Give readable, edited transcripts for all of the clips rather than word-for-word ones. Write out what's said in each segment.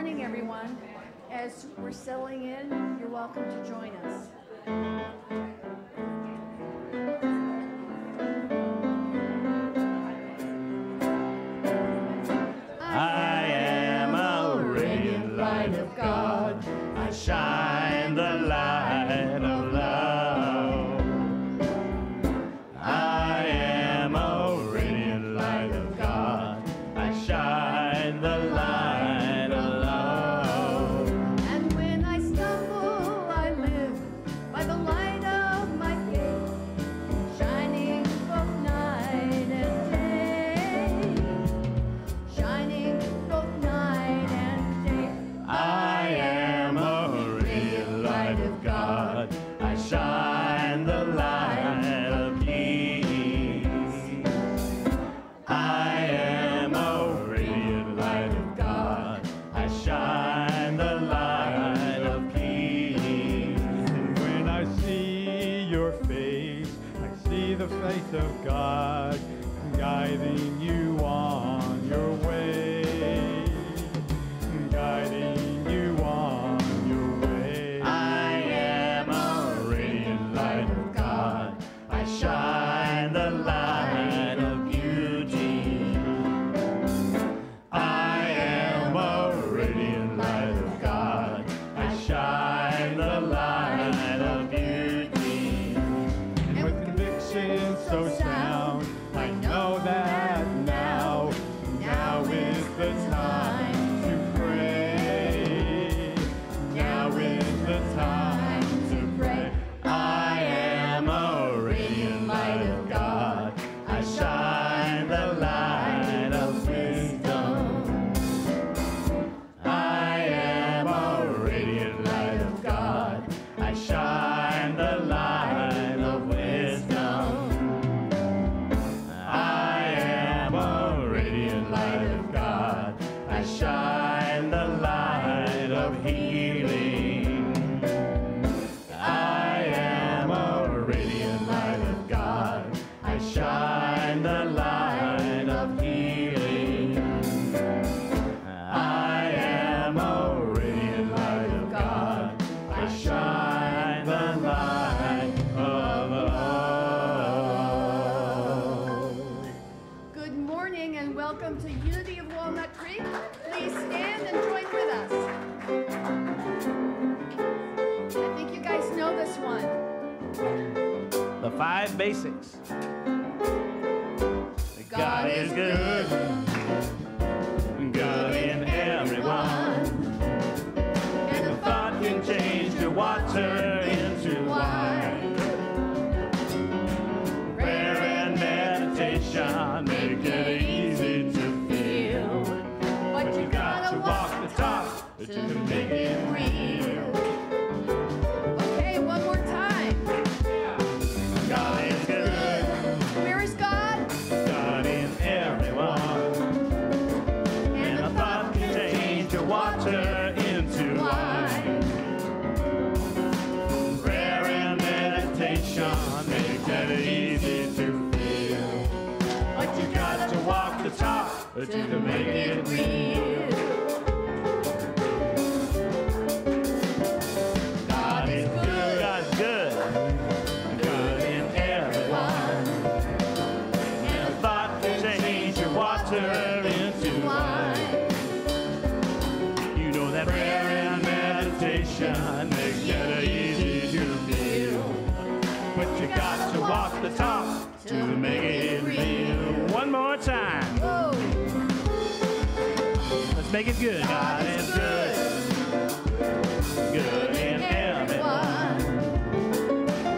morning, everyone. As we're settling in, you're welcome to join us. I am a radiant light of God. I shine the light of love. I am a radiant light of God. I shine the light of love. And when I stumble, I live by the light of my faith, shining both night and day, shining both night and day. I am a radiant light of God. I shine the light of peace. I am a radiant light of God. I shine the light of peace. And when I see your face, I see the face of God guiding you on your way, guiding you on your way. I am a radiant light of God. I shine the light of beauty. I am a radiant light of God. I shine the light of beauty. And with conviction so sound, I know that now is the time to pray. Now is the time to pray. I am a radiant light of God. I shine the light of wisdom. I am a radiant light of God. I shine the light of wisdom. I am a radiant light of God. I shine the light of healing. I am a radiant light of God. I shine the light of healing. I am a radiant light of God. I shine the light of love. Good morning and welcome to Unity of Walnut Creek. Please stand and join with us. I think you guys know this one. The 5 basics. God is good, good in everyone. And a thought can change your water into wine. Prayer and meditation make it easy to feel. But You got to walk the talk to make it real. Okay, one more time. God is good, Where is God? God in everyone. And a thought can change your water into wine. Prayer and meditation make it easy to feel. But you got to walk the talk to make it real. God is good, God's good, good in everyone. And a thought can change your water into wine. You know that prayer and meditation make it easy to feel. But you got to walk the talk to make it real. One more time. Whoa. Let's make it good. God is good, good in everyone.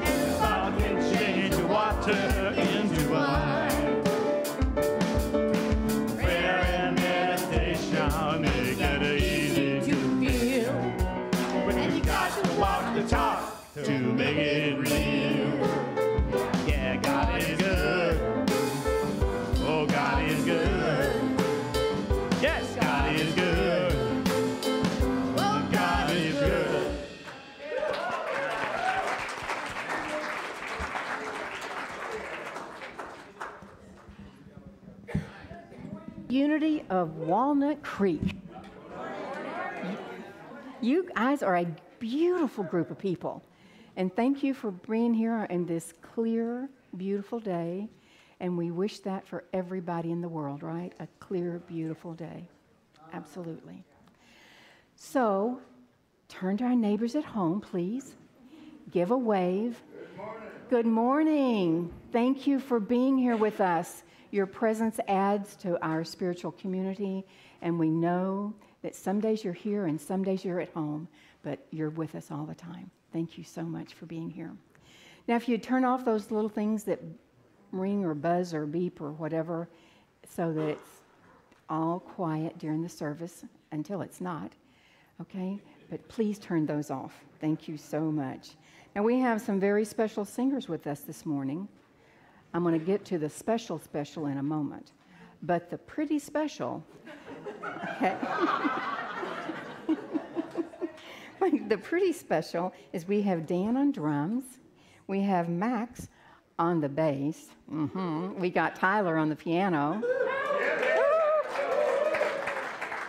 And the Thought can change your water into wine. Prayer and meditation make it easy to feel. But you got to walk the talk to make it real. Yeah, God is good. Oh, God is good. Yes, God is good. Well, God is good. Unity of Walnut Creek. You guys are a beautiful group of people. And thank you for being here in this clear, beautiful day. And we wish that for everybody in the world, right? A clear, beautiful day. Absolutely. So, turn to our neighbors at home, please. Give a wave. Good morning. Good morning. Thank you for being here with us. Your presence adds to our spiritual community, and we know that some days you're here and some days you're at home, but you're with us all the time. Thank you so much for being here. Now, if you turn off those little things that ring or buzz or beep or whatever, so that it's all quiet during the service until it's not, okay? But please turn those off. Thank you so much. Now, we have some very special singers with us this morning. I'm going to get to the special in a moment. But the pretty special, okay? The pretty special is we have Dan on drums. We have Max on the bass. We got Tyler on the piano.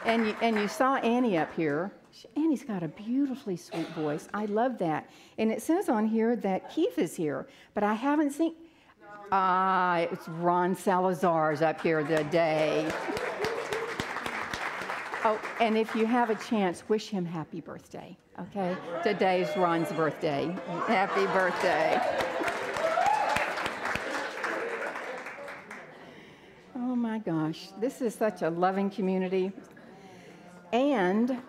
And you saw Annie up here. Annie's got a beautifully sweet voice. I love that. And it says on here that Keith is here, but I haven't seen... it's Ron Salazar's up here today. Oh, and if you have a chance, wish him happy birthday, okay? Today's Ron's birthday. Happy birthday. Oh my gosh, this is such a loving community. And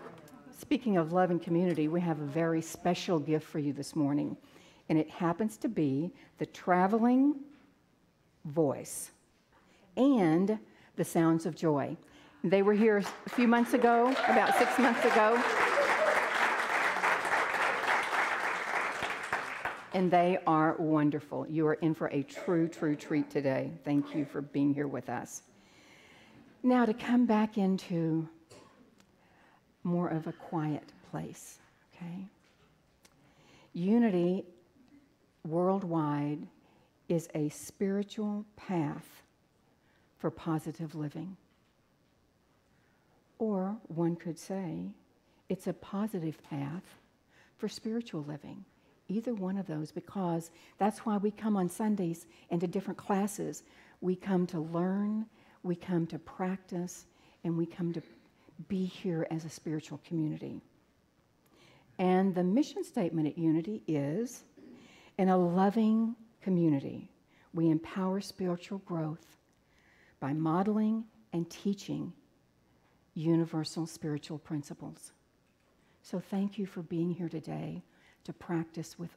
speaking of loving community, we have a very special gift for you this morning. And it happens to be the traveling voice and the Sounds of Joy. They were here a few months ago, about 6 months ago. And they are wonderful. You are in for a true, true treat today. Thank you for being here with us. Now to come back into more of a quiet place, okay? Unity worldwide is a spiritual path for positive living. Or one could say it's a positive path for spiritual living. Either one of those, because that's why we come on Sundays and to different classes. We come to learn, we come to practice, and we come to be here as a spiritual community. And the mission statement at Unity is, in a loving community, we empower spiritual growth by modeling and teaching universal spiritual principles. So thank you for being here today to practice with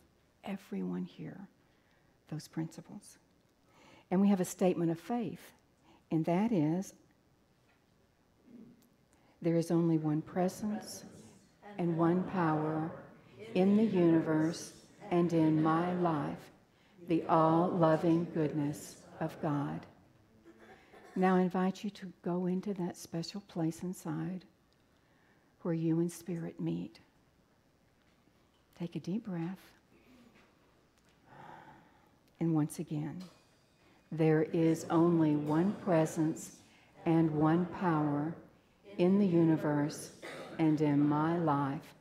everyone here those principles. And we have a statement of faith, and that is, there is only one presence and one power in the universe and in my life, the all-loving goodness of God. Now I invite you to go into that special place inside where you and Spirit meet. Take a deep breath. And once again, there is only one presence and one power in the universe and in my life,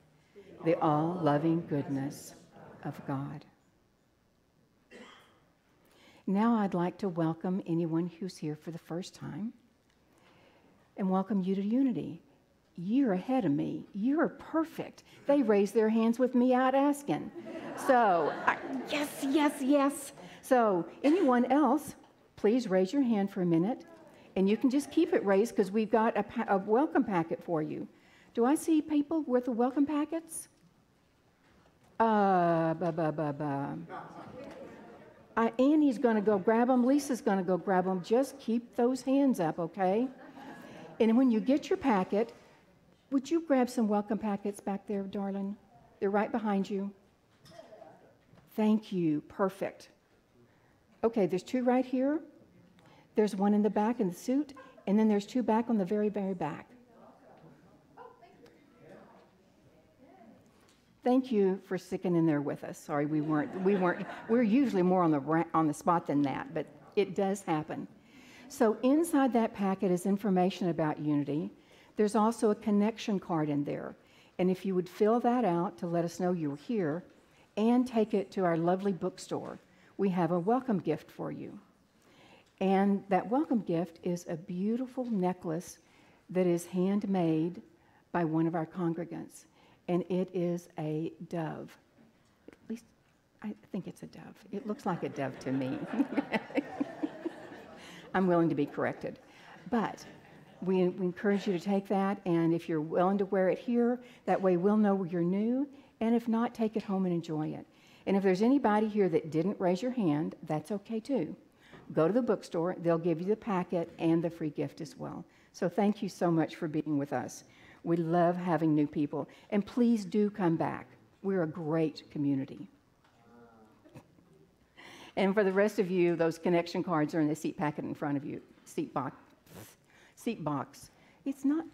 the all-loving goodness of God. Now I'd like to welcome anyone who's here for the first time and welcome you to Unity. You're ahead of me. You're perfect. They raised their hands with me out asking. So, yes, yes, yes. So anyone else, please raise your hand for a minute. And you can just keep it raised because we've got a welcome packet for you. Do I see people with the welcome packets? Annie's going to go grab them. Lisa's going to go grab them. Just keep those hands up, okay? And when you get your packet, would you grab some welcome packets back there, darling? They're right behind you. Thank you. Perfect. Okay, there's two right here. There's one in the back in the suit, and then there's two back on the very, very back. Thank you for sticking in there with us. Sorry, we weren't. We're usually more on the spot than that, but it does happen. So inside that packet is information about Unity. There's also a connection card in there. And if you would fill that out to let us know you were here and take it to our lovely bookstore, we have a welcome gift for you. And that welcome gift is a beautiful necklace that is handmade by one of our congregants. And it is a dove. At least I think it's a dove. It looks like a dove to me. I'm willing to be corrected. But we encourage you to take that, and if you're willing to wear it here, that way we'll know you're new, and if not, take it home and enjoy it. And if there's anybody here that didn't raise your hand, that's okay too. Go to the bookstore, they'll give you the packet and the free gift as well. So thank you so much for being with us. We love having new people, and please do come back. We're a great community. And for the rest of you, those connection cards are in the seat packet in front of you, seat box. It's not,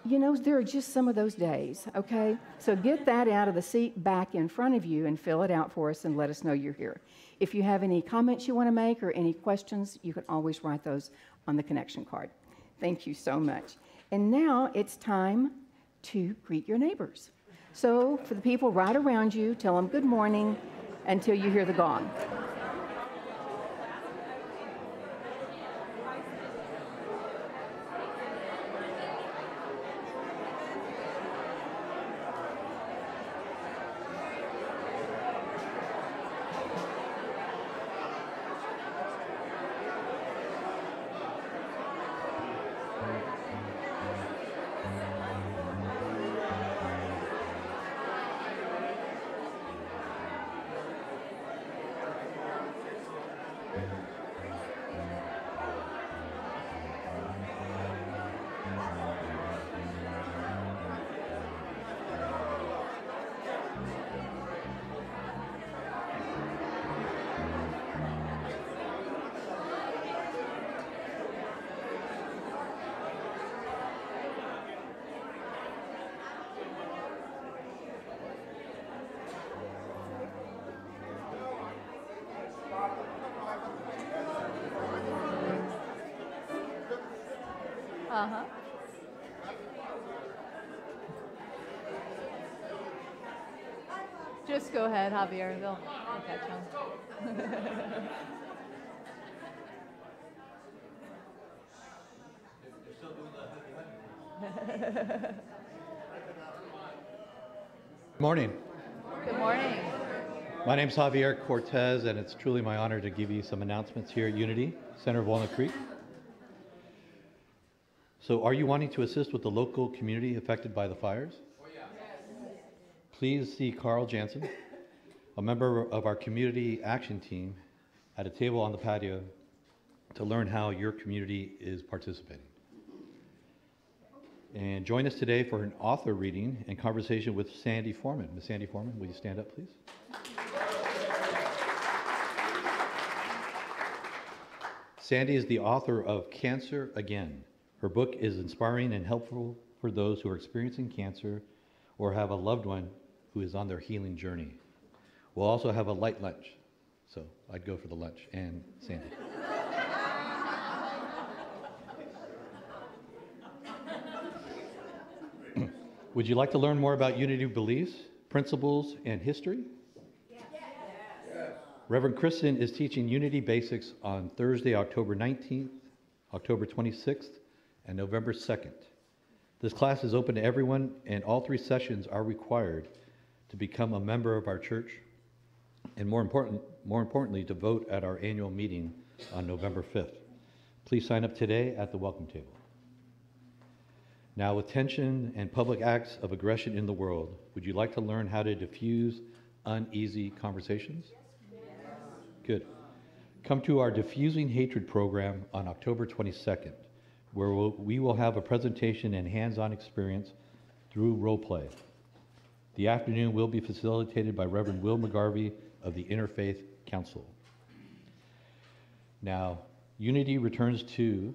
you know, there are just some of those days, okay? So get that out of the seat back in front of you and fill it out for us and let us know you're here. If you have any comments you want to make or any questions, you can always write those on the connection card. Thank you so much. And now it's time to greet your neighbors. So for the people right around you, tell them good morning until you hear the gong. Uh-huh. Just go ahead, Javier. They'll catch on. Morning. Good morning. My name is Javier Cortez, and it's truly my honor to give you some announcements here at Unity, Center of Walnut Creek. So are you wanting to assist with the local community affected by the fires? Oh, yeah. Please see Carl Jansen, a member of our community action team, at a table on the patio to learn how your community is participating. And join us today for an author reading and conversation with Sandy Foreman. Ms. Sandy Foreman, will you stand up, please? Sandy is the author of Cancer Again. Her book is inspiring and helpful for those who are experiencing cancer or have a loved one who is on their healing journey. We'll also have a light lunch, so I'd go for the lunch and Sandy. Would you like to learn more about Unity beliefs, principles, and history? Yes. Reverend Kristen is teaching Unity Basics on Thursday, October 19th, October 26th, and November 2nd. This class is open to everyone, and all 3 sessions are required to become a member of our church, and more importantly, to vote at our annual meeting on November 5th. Please sign up today at the welcome table. Now, with tension and public acts of aggression in the world, would you like to learn how to diffuse uneasy conversations? Yes. Good. Come to our Diffusing Hatred program on October 22nd, where we will have a presentation and hands-on experience through role play. The afternoon will be facilitated by Reverend Will McGarvey of the Interfaith Council. Now, Unity returns to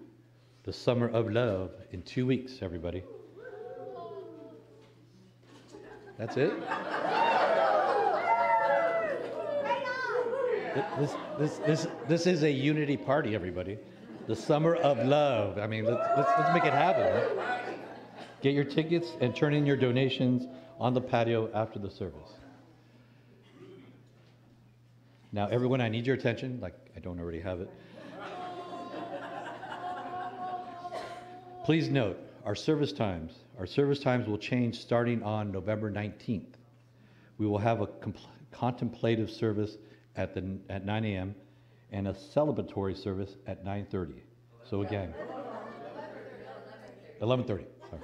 the Summer of Love in 2 weeks, everybody. That's it? This is a Unity party, everybody. The Summer of Love. I mean, let's make it happen. Huh? Get your tickets and turn in your donations on the patio after the service. Now, everyone, I need your attention, like I don't already have it. Please note, our service times will change starting on November 19th. We will have a contemplative service at 9 a.m. and a celebratory service at 9:30. So again, 11:30. Sorry.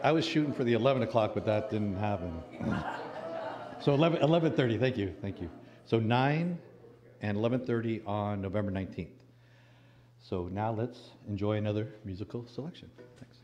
I was shooting for the 11 o'clock, but that didn't happen. So 11:30. Thank you. So 9 and 11:30 on November 19th. So now let's enjoy another musical selection. Thanks.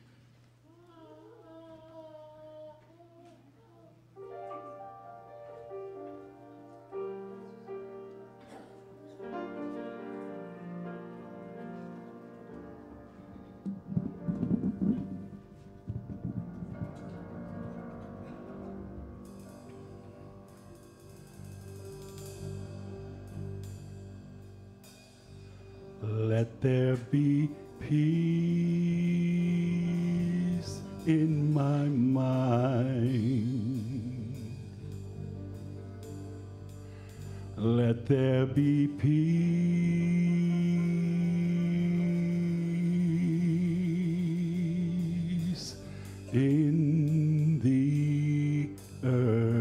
Let there be peace in my mind. Let there be peace in the earth.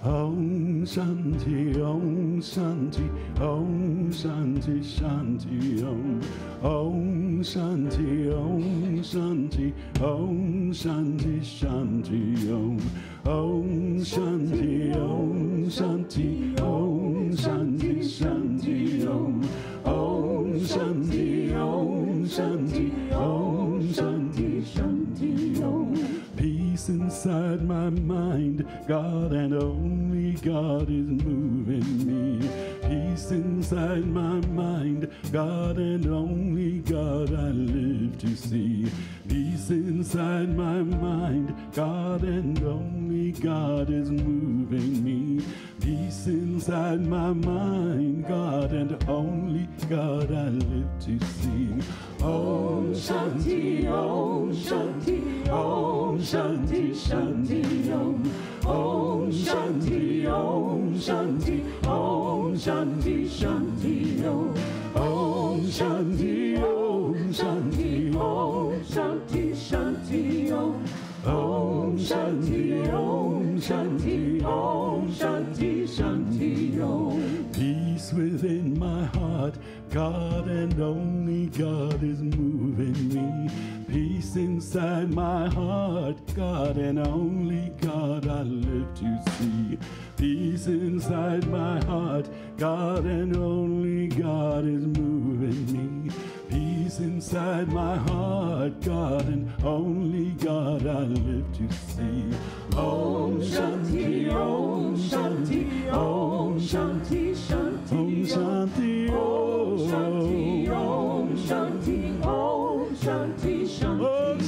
Om Shanti, Om Shanti, Om Shanti, Shanti, Om. Om Shanti, Om Shanti, Om Shanti, Shanti, Om. Om Shanti, Om Shanti, Om Shanti, Shanti, Om. Om Shanti, Om Shanti, Om Shanti, Shanti, Om. Peace inside my mind, God and only God is moving me. Peace inside my mind, God and only God I live to see. Peace inside my mind, God and only God is moving me. Peace inside my mind, God and only God I live to see. Om Shanti, Om Shanti, Om Shanti, Shanti, Om. Om Shanti, Om Shanti, Om Shanti, Shanti, Om. Om Shanti, Om Shanti, Om Shanti, Shanti, Om. Om Shanti, Om Shanti, Om Shanti, Shanti, Om. Peace within my heart, God and only God is moving me. Peace inside my heart, God and only God I live to see. Peace inside my heart, God and only God is moving me. Peace inside my heart, God and only God I live to see. Om Shanti, Om Shanti, Om Shanti, Shanti, Om Shanti, Om Shanti, Om Shanti, Om Shanti, Shanti, Om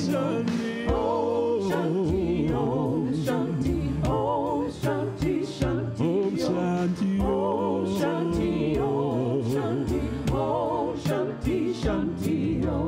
Shanti, Om Shanti, Om Shanti, Om Shanti, Shanti, Om Shanti, Om Shanti, Om Shanti, Om Shanti, Shanti, Om.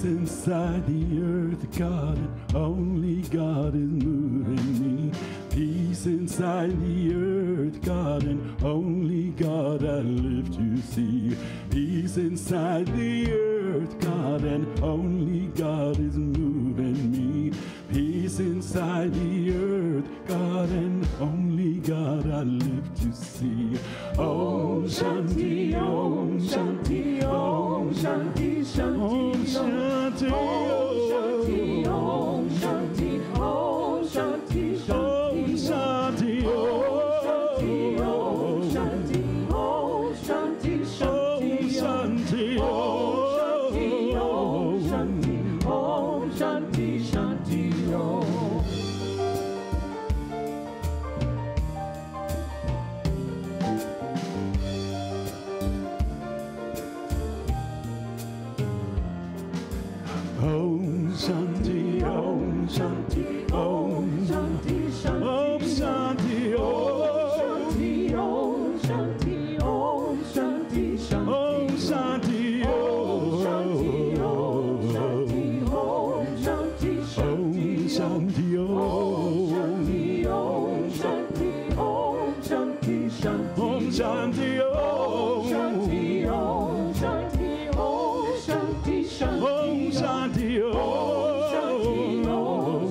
Inside the earth, God, only God is moving me. Peace inside the earth, God, and only God I live to see. Peace inside the earth, God, and only God is moving me. Peace inside the earth, God, and only God I live to see. Om Shanti, Om Shanti, Om Shanti, Shanti, Om Shanti, Om Shanti, Om Shanti. Shanti, Om Shanti, Om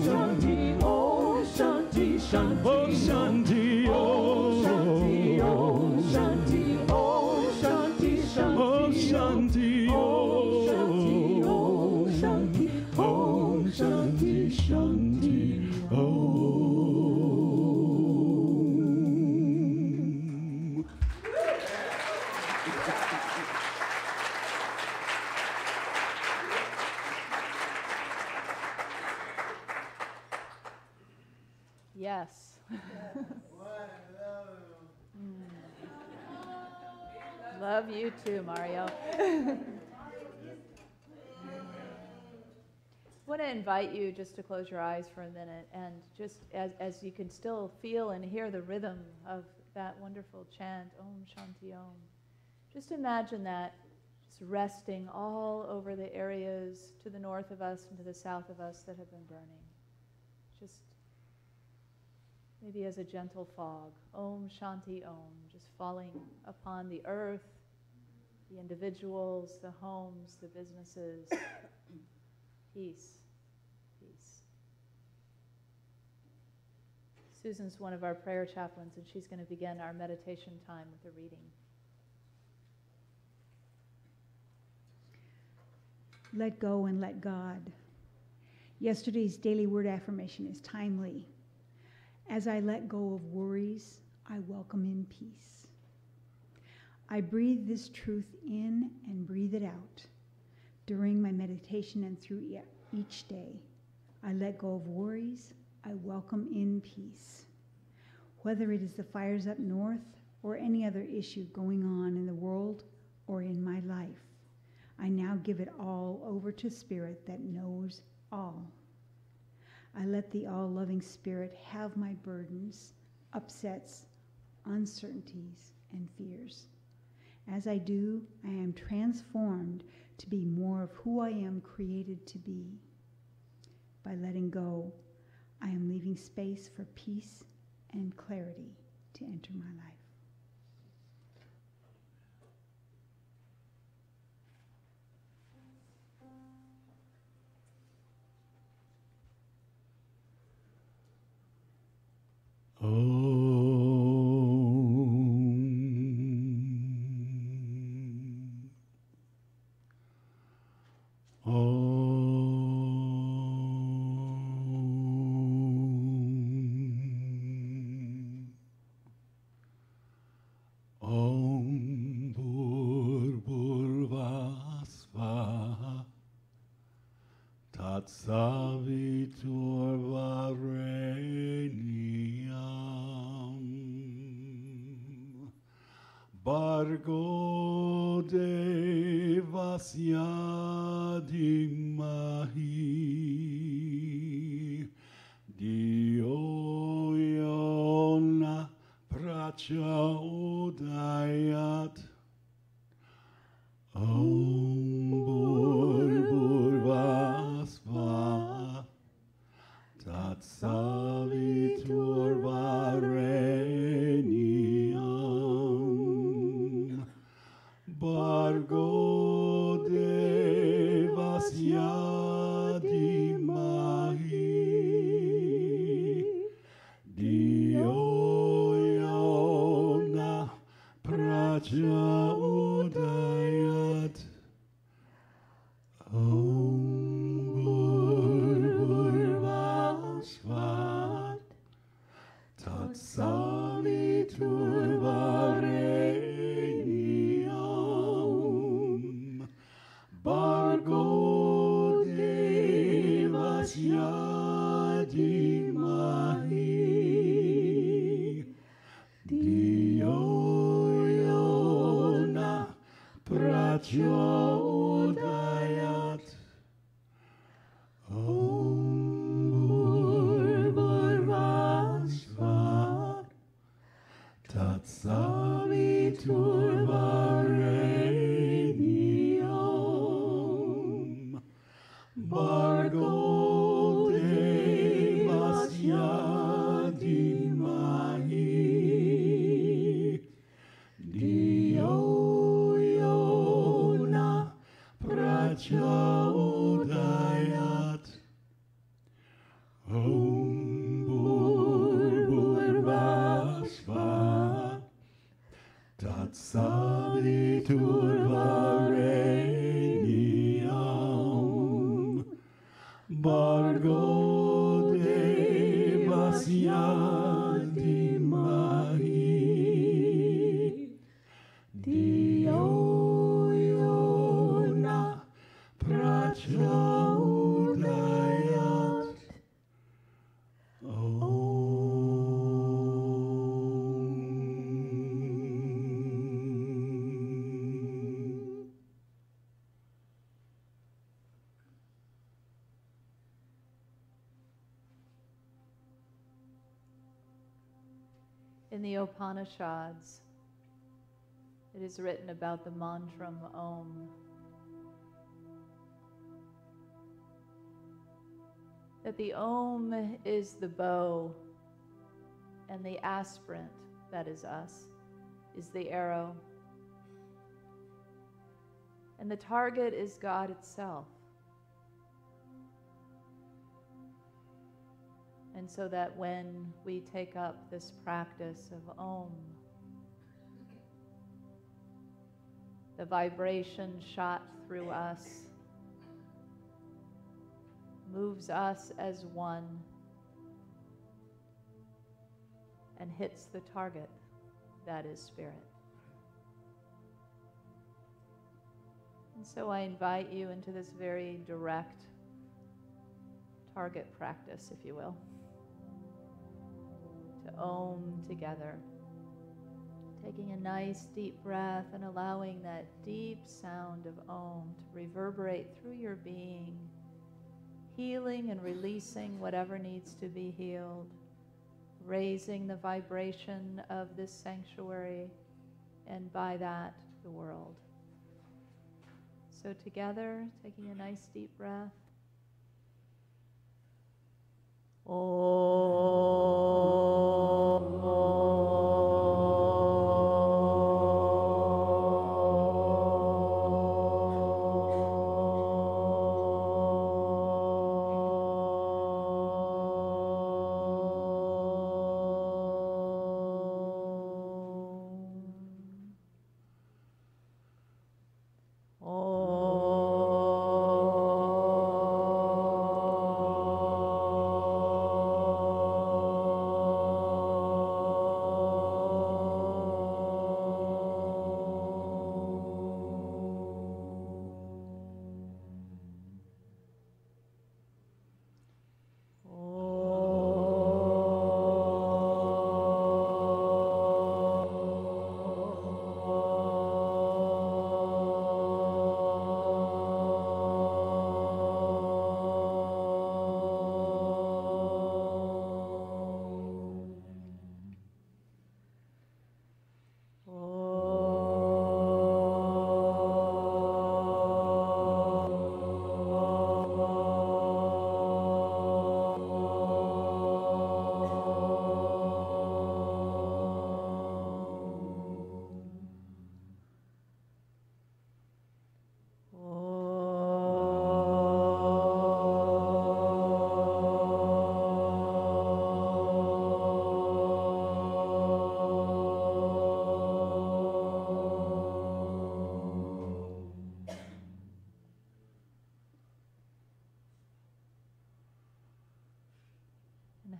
Shanti, Om Shanti, Om Shanti, Om Shanti, Om Shanti, Om Shanti, Om Shanti, Shanti, Om. Yes. Love you too, Mario. I want to invite you just to close your eyes for a minute, and just as you can still feel and hear the rhythm of that wonderful chant, Om Shanti Om, just imagine that just resting all over the areas to the north of us and to the south of us that have been burning. Just maybe as a gentle fog, Om Shanti Om, just falling upon the earth, the individuals, the homes, the businesses. Peace, peace. Susan's one of our prayer chaplains, and she's going to begin our meditation time with a reading. Let go and let God. Yesterday's daily word affirmation is timely. As I let go of worries, I welcome in peace. I breathe this truth in and breathe it out. During my meditation and through each day, I let go of worries, I welcome in peace. Whether it is the fires up north or any other issue going on in the world or in my life, I now give it all over to Spirit that knows all. I let the all-loving Spirit have my burdens, upsets, uncertainties, and fears. As I do, I am transformed to be more of who I am created to be. By letting go, I am leaving space for peace and clarity to enter my life. Savitur vareniam, Bargo devas yadimahi, Dio iona pracha udayat, Om Bhurvasva Tat Savitur vareniam, Bargo devas yadimahi, Dio iona pracha udayat, Om Bhurvasvat Tat Savitur vareniam, Bargo devas yadimahi, Dio iona pracha udayat, Om Bhurvasvat Tat Savitur vareniam, Bargo devas yadimahi, Dio iona pracha Yadi Mahi Dioyona Prachodayat Om. In the Upanishads, it is written about the mantram Om. That the Om is the bow, and the aspirant, that is us, is the arrow. And the target is God itself. And so that when we take up this practice of Om, the vibration shot through us moves us as one and hits the target, that is spirit. And so I invite you into this very direct target practice, if you will. To Om together, taking a nice deep breath and allowing that deep sound of Om to reverberate through your being, healing and releasing whatever needs to be healed, raising the vibration of this sanctuary, and by that, the world. So together, taking a nice deep breath.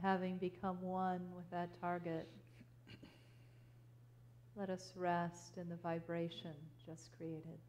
Having become one with that target, let us rest in the vibration just created.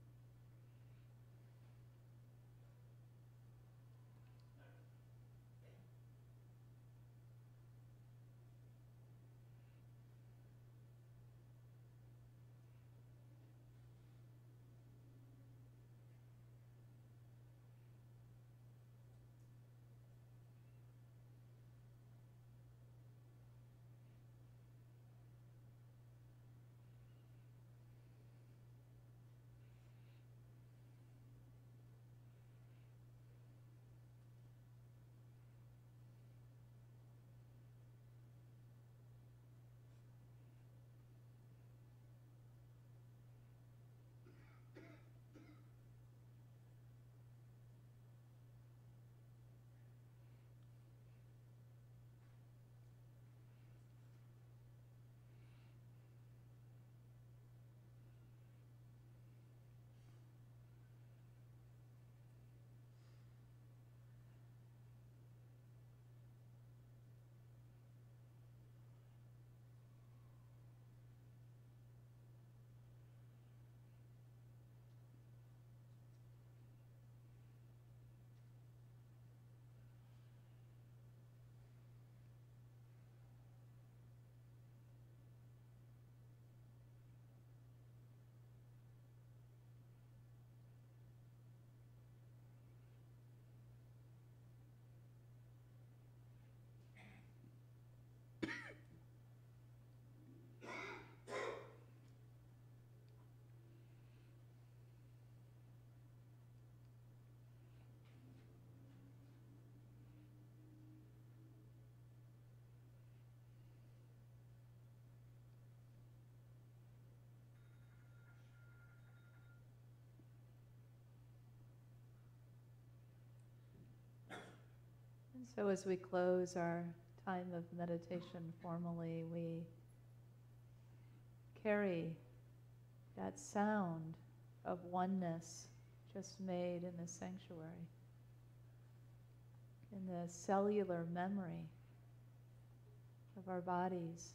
And so as we close our time of meditation formally, we carry that sound of oneness just made in the sanctuary, in the cellular memory of our bodies.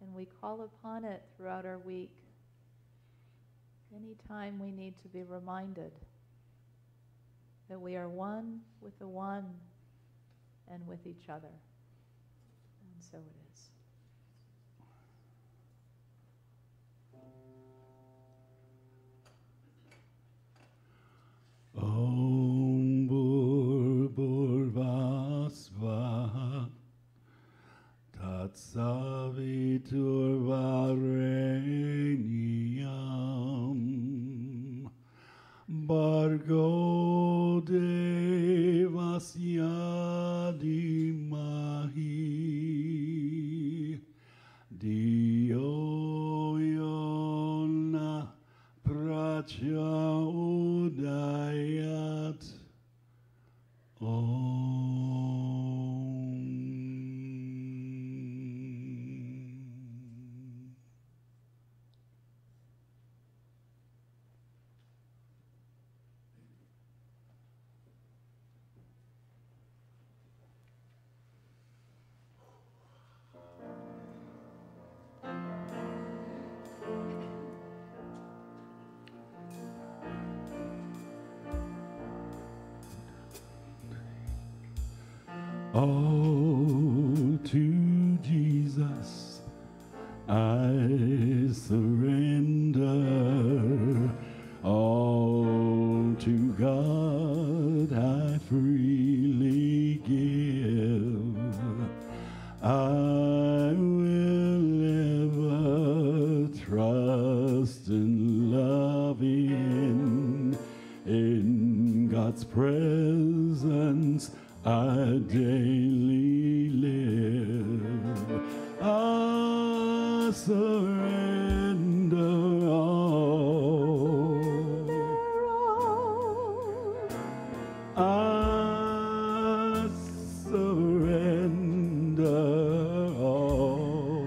And we call upon it throughout our week. Anytime we need to be reminded that we are one with the one and with each other. And so it is. Om Bhurvasvaha Tatsaviturvarenyam Bargo Devasya Dhimahi Dio Yona Prachodayat Om. All to Jesus I surrender, all to God I freely give. I will ever trust and love in God's presence I daily live. I surrender all. I surrender all.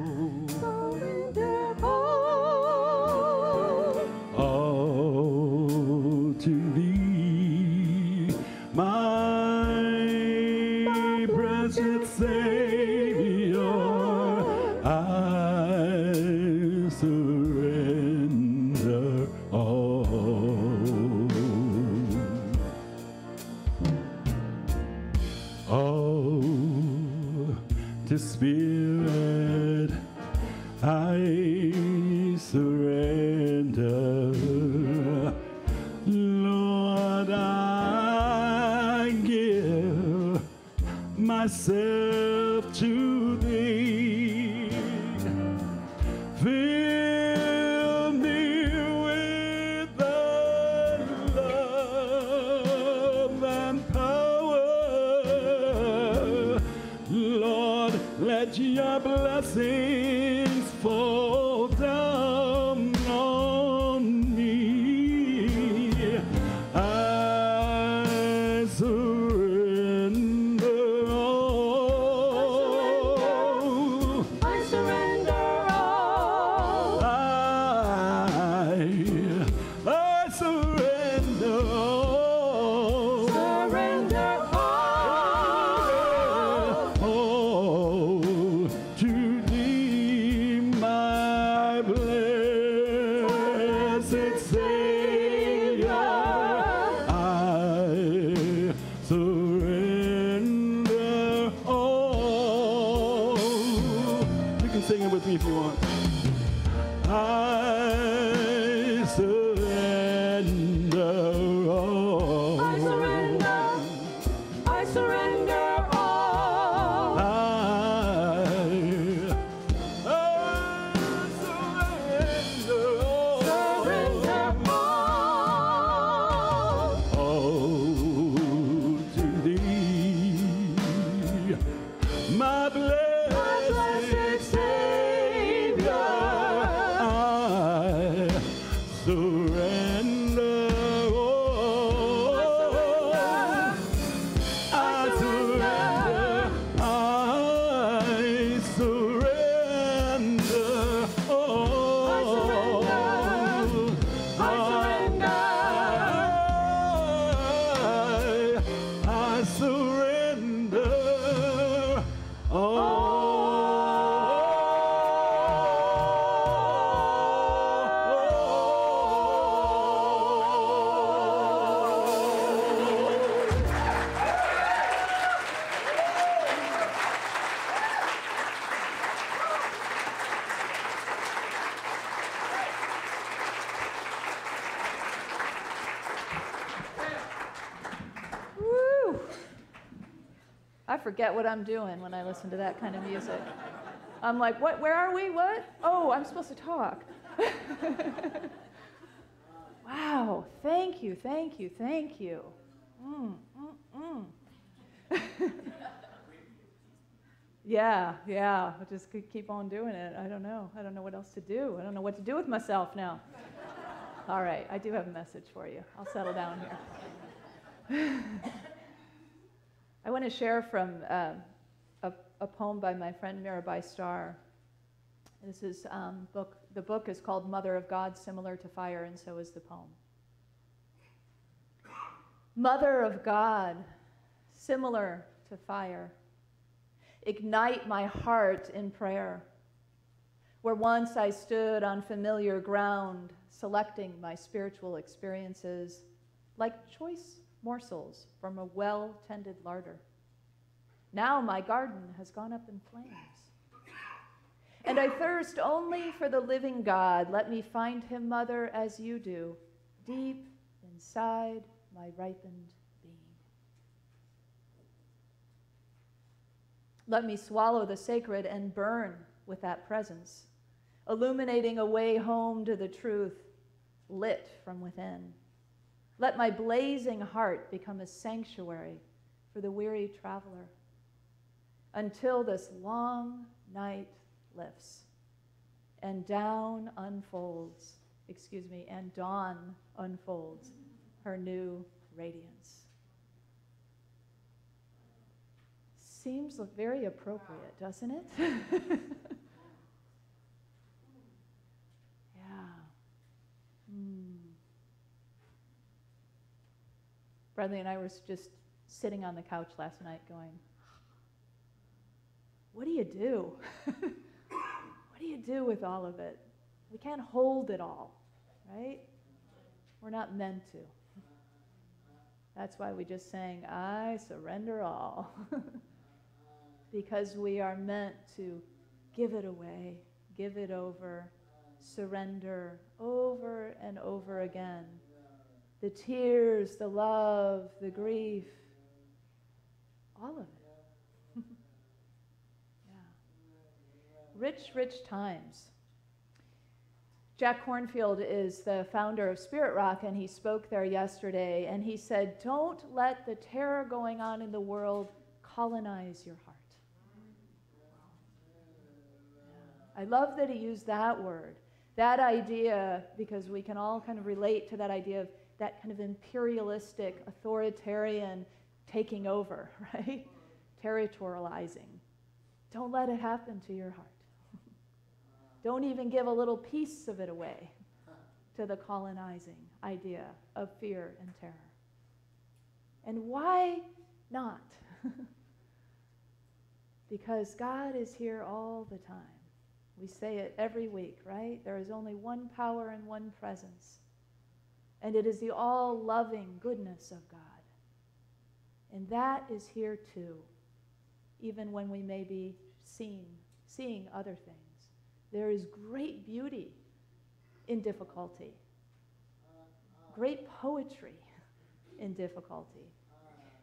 All to thee, my blessed Savior, I surrender all. Oh, to Spirit I surrender. Lord, I give myself to thee. Fill me with thy love and power. Lord, let your blessings fall down on me. I surrender all. I surrender all. I surrender all. Surrender all. All to thee, my blessed Savior. I surrender all. You can sing it with me if you want. I surrender all. I surrender. I surrender all. Surrender all. Oh, to thee, my blessed Savior, I surrender all. I surrender Woo! I forget what I'm doing when I listen to that kind of music. I'm like, what? Where are we? What? Oh, I'm supposed to talk. Wow. Thank you, thank you, thank you. Yeah. I'll just keep on doing it. I don't know. I don't know what else to do. I don't know what to do with myself now. All right, I do have a message for you. I'll settle down here. I want to share from a poem by my friend Mirabai Starr. This is the book is called Mother of God, Similar to Fire, and so is the poem. Mother of God, similar to fire, ignite my heart in prayer. Where once I stood on familiar ground, selecting my spiritual experiences like choice morsels from a well-tended larder. Now my garden has gone up in flames. And I thirst only for the living God. Let me find him, Mother, as you do, deep inside my ripened being. Let me swallow the sacred and burn with that presence, illuminating a way home to the truth, lit from within. Let my blazing heart become a sanctuary for the weary traveler until this long night lifts and dawn unfolds her new radiance. Seems very appropriate, doesn't it? Yeah. Bradley and I were just sitting on the couch last night going, what do you do? What do you do with all of it? We can't hold it all, right? We're not meant to. That's why we just sang, I surrender all. Because we are meant to give it away, give it over, surrender over and over again. The tears, the love, the grief, all of it. Yeah. Rich times. Jack Kornfield is the founder of Spirit Rock, and he spoke there yesterday, and he said, don't let the terror going on in the world colonize your heart. I love that he used that word, that idea, because we can all kind of relate to that idea of that kind of imperialistic, authoritarian taking over, right? Territorializing. Don't let it happen to your heart. Don't even give a little piece of it away to the colonizing idea of fear and terror. And why not? Because God is here all the time. We say it every week, right? There is only one power and one presence. And it is the all-loving goodness of God. And that is here too, even when we may be seeing other things. There is great beauty in difficulty, great poetry in difficulty.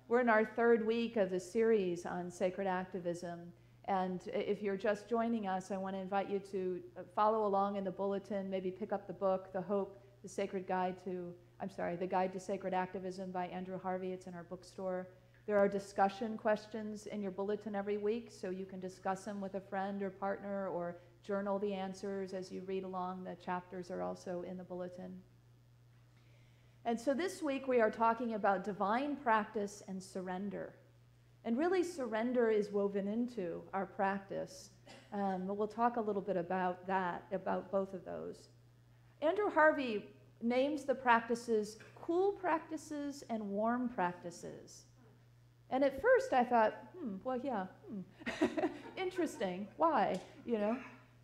We're in our third week of the series on sacred activism, and if you're just joining us, I want to invite you to follow along in the bulletin, maybe pick up the book, The Guide to Sacred Activism by Andrew Harvey. It's in our bookstore. There are discussion questions in your bulletin every week, so you can discuss them with a friend or partner or journal the answers as you read along. The chapters are also in the bulletin. And so this week we are talking about divine practice and surrender. And really surrender is woven into our practice. We'll talk a little bit about that, about both of those. Andrew Harvey names the practices cool practices and warm practices. And at first I thought, well, yeah, interesting, why, you know?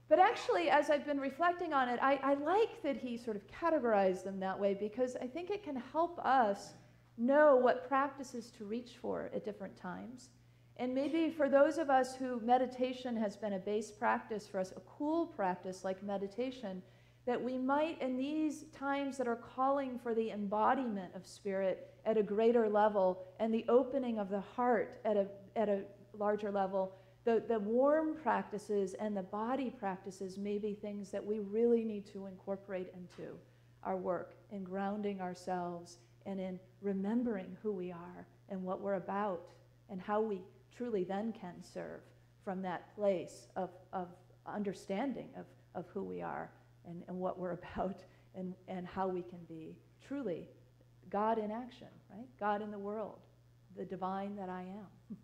But actually, as I've been reflecting on it, I like that he sort of categorized them that way, because I think it can help us know what practices to reach for at different times. And maybe for those of us who meditation has been a base practice for us, a cool practice like meditation, that we might, in these times that are calling for the embodiment of spirit at a greater level and the opening of the heart at a larger level, the warm practices and the body practices may be things that we really need to incorporate into our work, in grounding ourselves and in remembering who we are and what we're about and how we truly then can serve from that place of understanding of who we are and what we're about and how we can be truly God in action, right? God in the world, the divine that I am.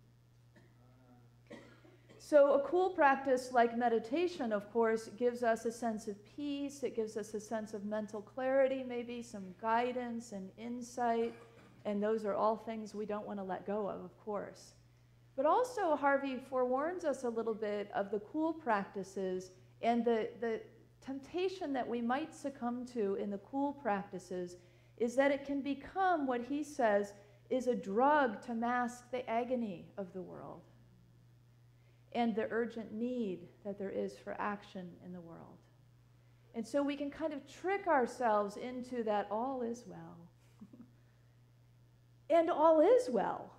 So a cool practice like meditation, of course, gives us a sense of peace. It gives us a sense of mental clarity, maybe some guidance and insight. And those are all things we don't want to let go of course. But also, Harvey forewarns us a little bit of the cool practices and the temptation that we might succumb to in the cool practices is that it can become what he says is a drug to mask the agony of the world and the urgent need that there is for action in the world. And so we can kind of trick ourselves into that all is well. And all is well.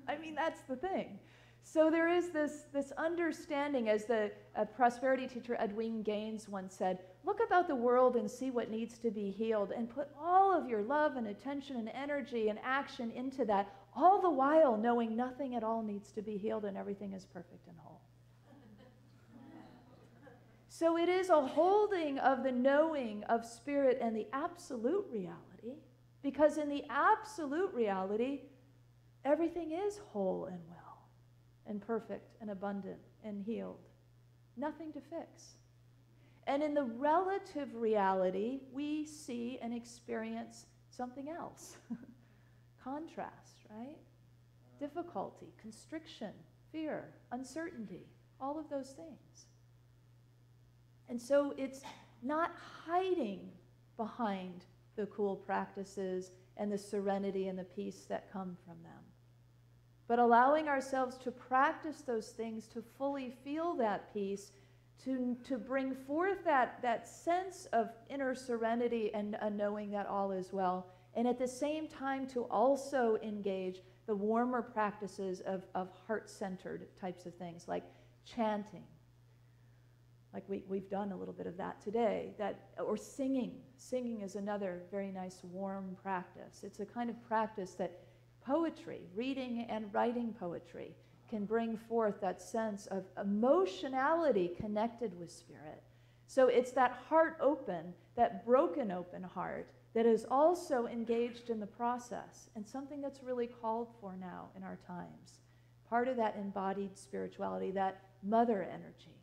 I mean, that's the thing. So there is this understanding, as the prosperity teacher Edwin Gaines once said, look about the world and see what needs to be healed and put all of your love and attention and energy and action into that, all the while knowing nothing at all needs to be healed and everything is perfect and whole. So it is a holding of the knowing of spirit and the absolute reality, because in the absolute reality, everything is whole and well and perfect and abundant and healed. Nothing to fix. And in the relative reality, we see and experience something else. Contrast, right? Difficulty, constriction, fear, uncertainty, all of those things. And so it's not hiding behind the cool practices and the serenity and the peace that come from them, but allowing ourselves to practice those things, to fully feel that peace, to bring forth that sense of inner serenity and knowing that all is well, and at the same time to also engage the warmer practices of heart-centered types of things, like chanting. Like we've done a little bit of that today, or singing. Singing is another very nice warm practice. It's a kind of practice that poetry, reading and writing poetry, can bring forth that sense of emotionality connected with spirit. So it's that heart open, that broken open heart, that is also engaged in the process, and something that's really called for now in our times. Part of that embodied spirituality, that mother energy.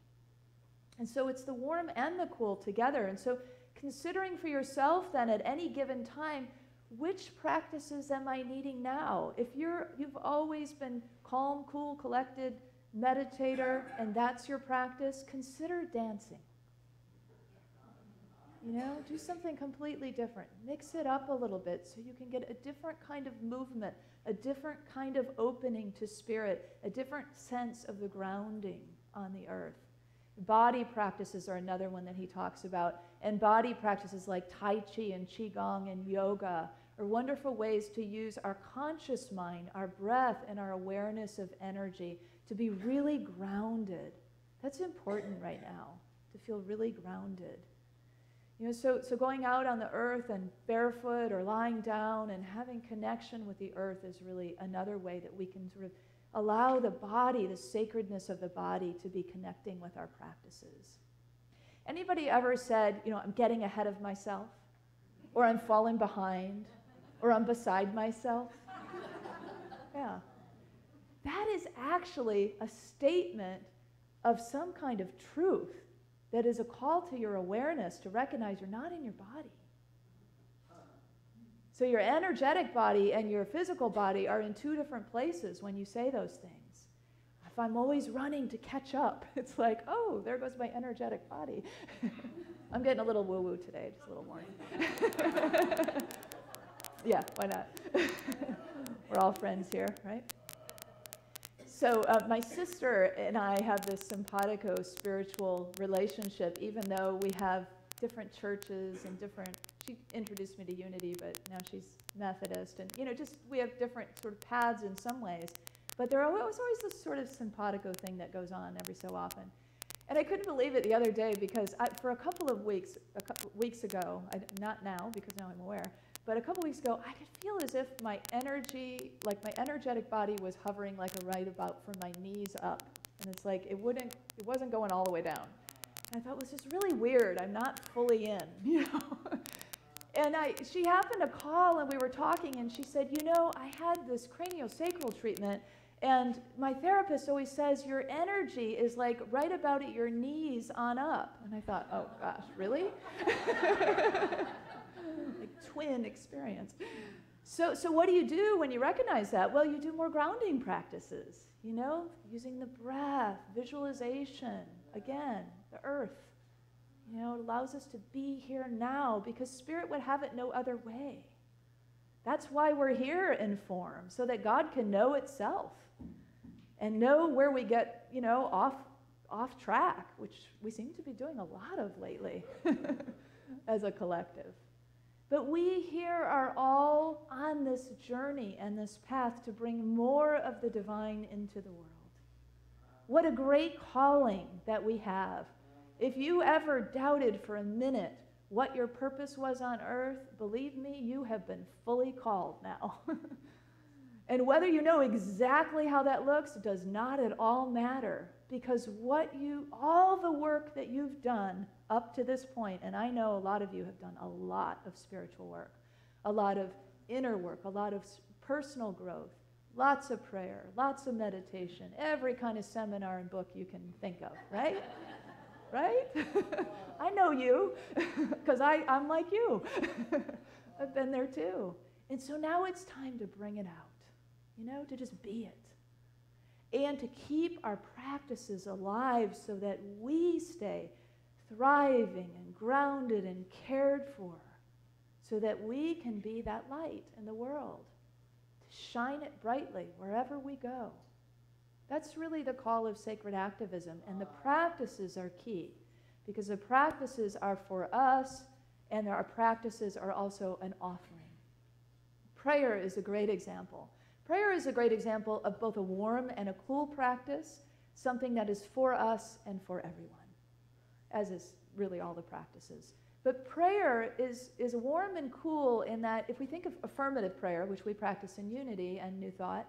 And so it's the warm and the cool together. And so considering for yourself then at any given time, which practices am I needing now? If you've always been calm, cool, collected meditator, and that's your practice, consider dancing. You know, do something completely different. Mix it up a little bit so you can get a different kind of movement, a different kind of opening to spirit, a different sense of the grounding on the earth. Body practices are another one that he talks about. And body practices like Tai Chi and Qigong and yoga are wonderful ways to use our conscious mind, our breath, and our awareness of energy to be really grounded. That's important right now, to feel really grounded. You know, so going out on the earth and barefoot or lying down and having connection with the earth is really another way that we can sort of allow the body, the sacredness of the body, to be connecting with our practices. Anybody ever said, you know, I'm getting ahead of myself, or I'm falling behind, or I'm beside myself? Yeah. That is actually a statement of some kind of truth that is a call to your awareness to recognize you're not in your body. So your energetic body and your physical body are in two different places when you say those things. If I'm always running to catch up, it's like, oh, there goes my energetic body. I'm getting a little woo-woo today, just a little warning. Yeah, why not? We're all friends here, right? So my sister and I have this simpatico spiritual relationship, even though we have different churches and different, she introduced me to Unity, but now she's Methodist, and just we have different sort of paths in some ways, but there was always this sort of simpatico thing that goes on every so often. And I couldn't believe it the other day because for a couple weeks ago, not now because now I'm aware, but a couple weeks ago, I could feel as if my energy, like my energetic body was hovering like a right about from my knees up. And it's like it wasn't going all the way down. And I thought, this is really weird. I'm not fully in, And she happened to call and we were talking and she said, I had this craniosacral treatment and my therapist always says your energy is like right about at your knees on up. And I thought, oh gosh, really? Like twin experience. So what do you do when you recognize that? Well, you do more grounding practices, using the breath, visualization, again, the earth. It allows us to be here now because Spirit would have it no other way. That's why we're here in form, so that God can know itself and know where we get, off track, which we seem to be doing a lot of lately as a collective. But we here are all on this journey and this path to bring more of the divine into the world. What a great calling that we have. If you ever doubted for a minute what your purpose was on earth, believe me, you have been fully called now. And whether you know exactly how that looks does not at all matter, because all the work that you've done up to this point, and I know a lot of you have done a lot of spiritual work, a lot of inner work, a lot of personal growth, lots of prayer, lots of meditation, every kind of seminar and book you can think of, right? Right? I know you, because I'm like you. I've been there too. And so now it's time to bring it out, to just be it. And to keep our practices alive so that we stay thriving and grounded and cared for, so that we can be that light in the world, to shine it brightly wherever we go. That's really the call of sacred activism, and the practices are key, because the practices are for us, and our practices are also an offering. Prayer is a great example. Prayer is a great example of both a warm and a cool practice, something that is for us and for everyone, as is really all the practices. But prayer is warm and cool in that if we think of affirmative prayer, which we practice in Unity and New Thought,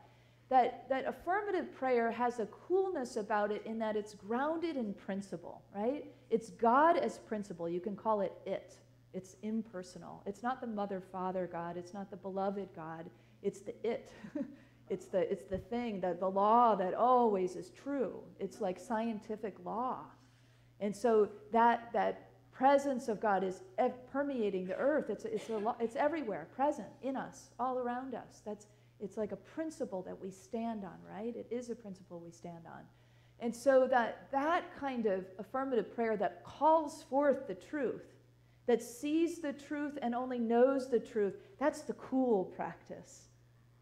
that affirmative prayer has a coolness about it in that it's grounded in principle, right? It's God as principle. You can call it it. It's impersonal. It's not the mother, father God. It's not the beloved God. It's the it. It's the thing, the law that always is true. It's like scientific law. And so that presence of God is permeating the earth. It's everywhere, present in us, all around us. It's like a principle that we stand on, right? It is a principle we stand on. And so that kind of affirmative prayer that calls forth the truth, that sees the truth and only knows the truth, that's the cool practice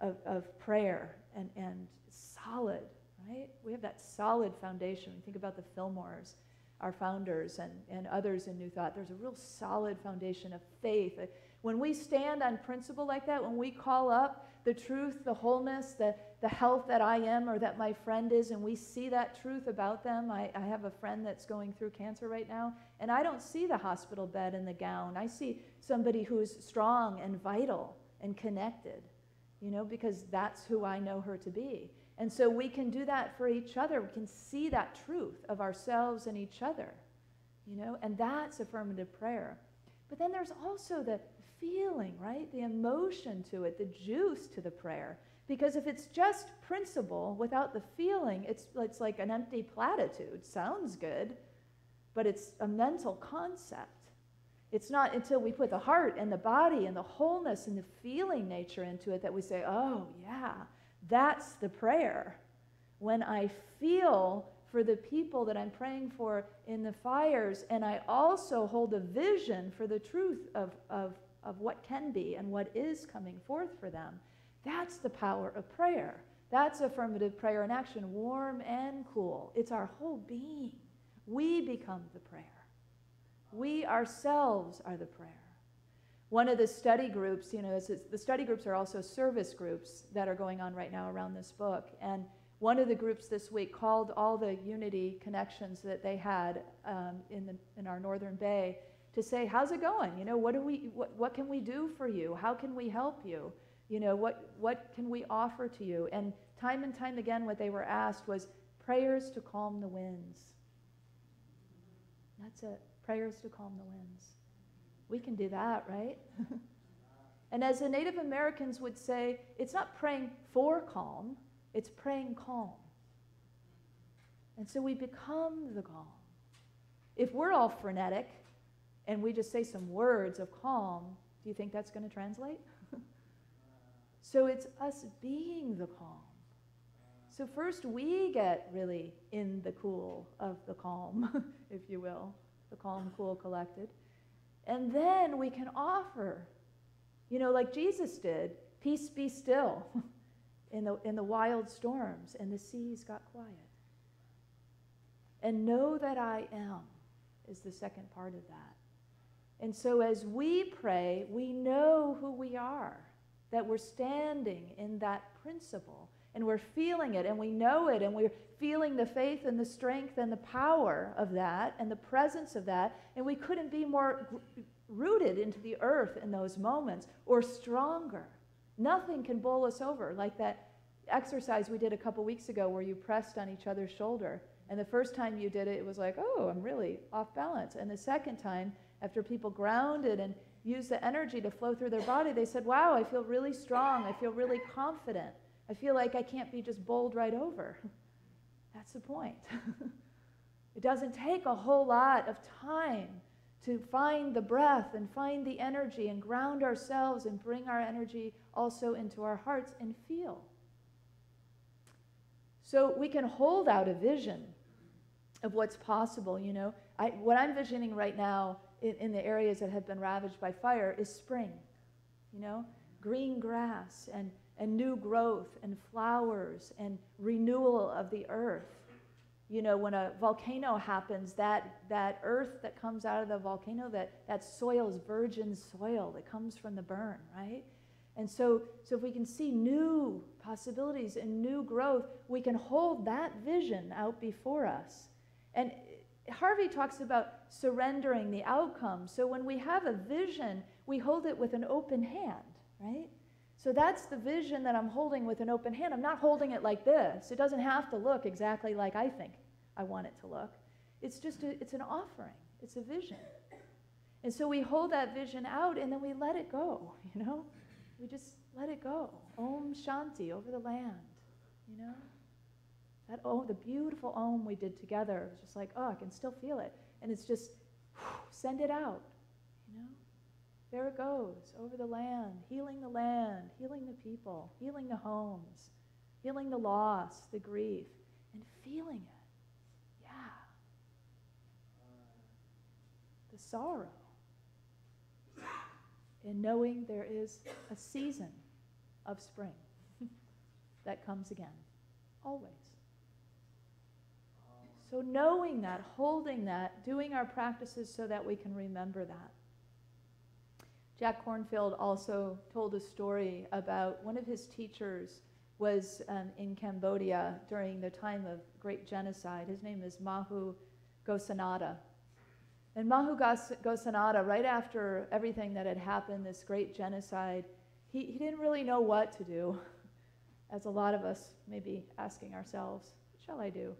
of prayer and solid, right? We have that solid foundation. We think about the Fillmores, our founders, and others in New Thought. There's a real solid foundation of faith. When we stand on principle like that, when we call up the truth, the wholeness, the health that I am or that my friend is, and we see that truth about them. I have a friend that's going through cancer right now, and I don't see the hospital bed and the gown. I see somebody who is strong and vital and connected, because that's who I know her to be. And so we can do that for each other. We can see that truth of ourselves and each other, and that's affirmative prayer. But then there's also the feeling, right? The emotion to it, the juice to the prayer. Because if it's just principle without the feeling, it's like an empty platitude. Sounds good, but it's a mental concept. It's not until we put the heart and the body and the wholeness and the feeling nature into it that we say, oh, yeah, that's the prayer. When I feel for the people that I'm praying for in the fires, and I also hold a vision for the truth of what can be and what is coming forth for them, that's the power of prayer. That's affirmative prayer in action, warm and cool. It's our whole being. We become the prayer. We ourselves are the prayer. One of the study groups, the study groups are also service groups that are going on right now around this book. And one of the groups this week called all the Unity connections that they had in our Northern Bay to say, how's it going? What can we do for you? How can we help you? What can we offer to you? And time again, what they were asked was prayers to calm the winds. That's it. Prayers to calm the winds. We can do that, right? And as the Native Americans would say, it's not praying for calm, it's praying calm. And so we become the calm. If we're all frenetic and we just say some words of calm, do you think that's going to translate? So it's us being the calm. So first we get really in the cool of the calm, if you will, the calm, cool, collected. And then we can offer, like Jesus did, peace be still in the wild storms, and the seas got quiet. And know that I am is the second part of that. And so as we pray, we know who we are, that we're standing in that principle, and we're feeling it, and we know it, and we're feeling the faith and the strength and the power of that and the presence of that, and we couldn't be more rooted into the earth in those moments, or stronger. Nothing can bowl us over, like that exercise we did a couple weeks ago where you pressed on each other's shoulder, and the first time you did it, it was like, oh, I'm really off balance, and the second time, after people grounded and used the energy to flow through their body, they said, wow, I feel really strong, I feel really confident, I feel like I can't be just bowled right over. That's the point. It doesn't take a whole lot of time to find the breath and find the energy and ground ourselves and bring our energy also into our hearts and feel. So we can hold out a vision of what's possible, What I'm visioning right now in the areas that have been ravaged by fire is spring, green grass and new growth and flowers and renewal of the earth. When a volcano happens, that earth that comes out of the volcano, that soil is virgin soil that comes from the burn, right? And so if we can see new possibilities and new growth, we can hold that vision out before us. And Harvey talks about surrendering the outcome. So when we have a vision, we hold it with an open hand, right? So that's the vision that I'm holding with an open hand. I'm not holding it like this. It doesn't have to look exactly like I think I want it to look. It's just it's an offering. It's a vision. And so we hold that vision out and then we let it go, We just let it go. Om Shanti over the land, That the beautiful Om we did together was just like, oh, I can still feel it. And it's just, send it out, There it goes, over the land, healing the people, healing the homes, healing the loss, the grief, and feeling it. Yeah. The sorrow. And knowing there is a season of spring that comes again, always. So knowing that, holding that, doing our practices so that we can remember that. Jack Kornfield also told a story about one of his teachers was in Cambodia during the time of great genocide. His name is Mahu Gosanada. And Mahu Gosanada, right after everything that had happened, this great genocide, he didn't really know what to do, as a lot of us may be asking ourselves, what shall I do?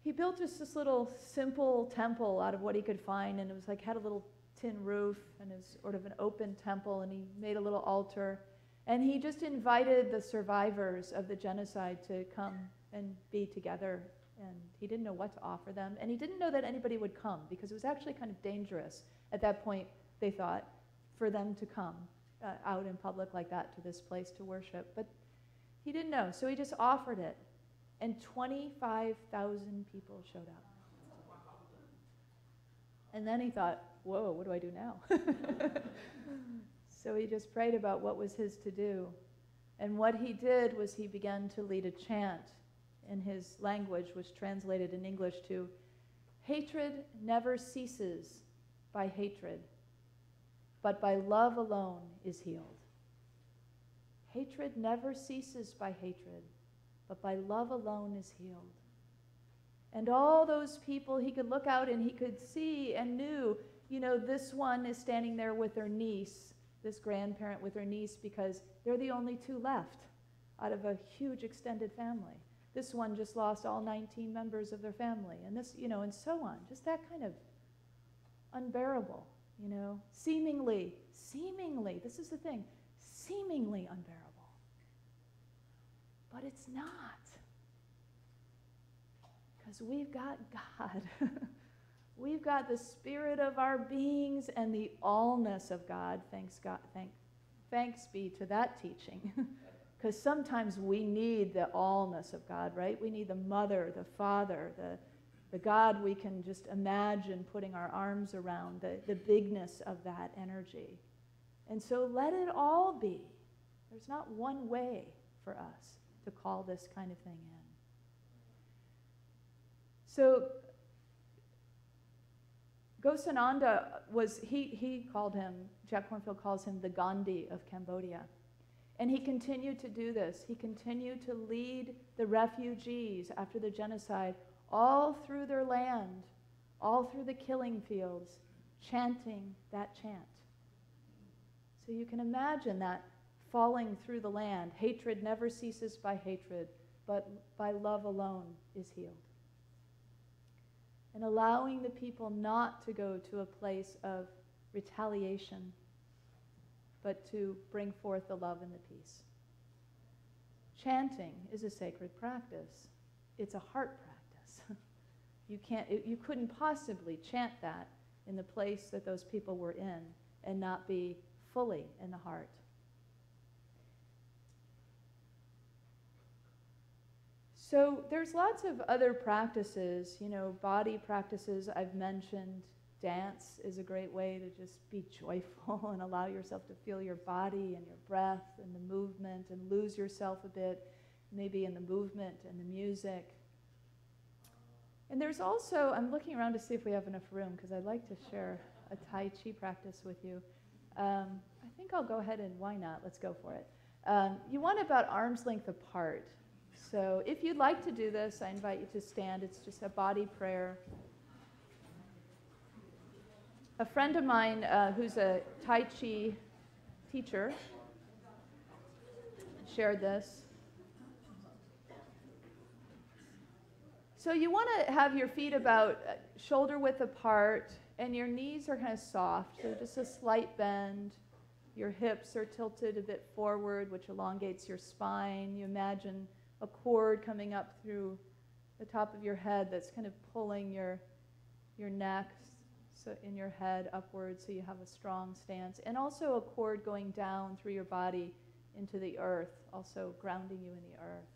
He built just this little simple temple out of what he could find, and it was like had a little tin roof, and it was sort of an open temple, and he made a little altar, and he just invited the survivors of the genocide to come and be together and he didn't know what to offer them, and he didn't know that anybody would come, because it was actually kind of dangerous at that point, they thought, for them to come out in public like that to this place to worship. But he didn't know, so he just offered it, and 25,000 people showed up. And then he thought, whoa, what do I do now? So he just prayed about what was his to do. And what he did was he began to lead a chant in his language, which translated in English to, hatred never ceases by hatred, but by love alone is healed. Hatred never ceases by hatred, but by love alone is healed. And all those people, he could look out and he could see and knew, this one is standing there with their niece, this grandparent with her niece, because they're the only two left out of a huge extended family. This one just lost all 19 members of their family, and this, and so on. Just that kind of unbearable, seemingly, this is the thing, seemingly unbearable. But it's not. Because we've got God. We've got the spirit of our beings and the allness of God. Thanks be to that teaching. Because sometimes we need the allness of God, right? We need the Mother, the Father, the God we can just imagine putting our arms around, the bigness of that energy. And so let it all be. There's not one way for us to call this kind of thing in. So Ghosananda he called him, Jack Kornfield calls him the Gandhi of Cambodia. And he continued to do this. He continued to lead the refugees after the genocide all through their land, all through the killing fields, chanting that chant. So you can imagine that falling through the land. Hatred never ceases by hatred, but by love alone is healed. And allowing the people not to go to a place of retaliation, but to bring forth the love and the peace. Chanting is a sacred practice. It's a heart practice. You couldn't possibly chant that in the place that those people were in and not be fully in the heart. So there's lots of other practices, body practices I've mentioned. Dance is a great way to just be joyful and allow yourself to feel your body and your breath and the movement and lose yourself a bit, maybe in the movement and the music. And there's also, I'm looking around to see if we have enough room because I'd like to share a Tai Chi practice with you. I think I'll go ahead and why not? Let's go for it. You want about arm's length apart. So if you'd like to do this, I invite you to stand. It's just a body prayer. A friend of mine who's a Tai Chi teacher shared this. So you want to have your feet about shoulder width apart, and your knees are kind of soft, so just a slight bend. Your hips are tilted a bit forward, which elongates your spine. You imagine a cord coming up through the top of your head that's kind of pulling your neck so in your head upwards so you have a strong stance. And also a cord going down through your body into the earth, also grounding you in the earth.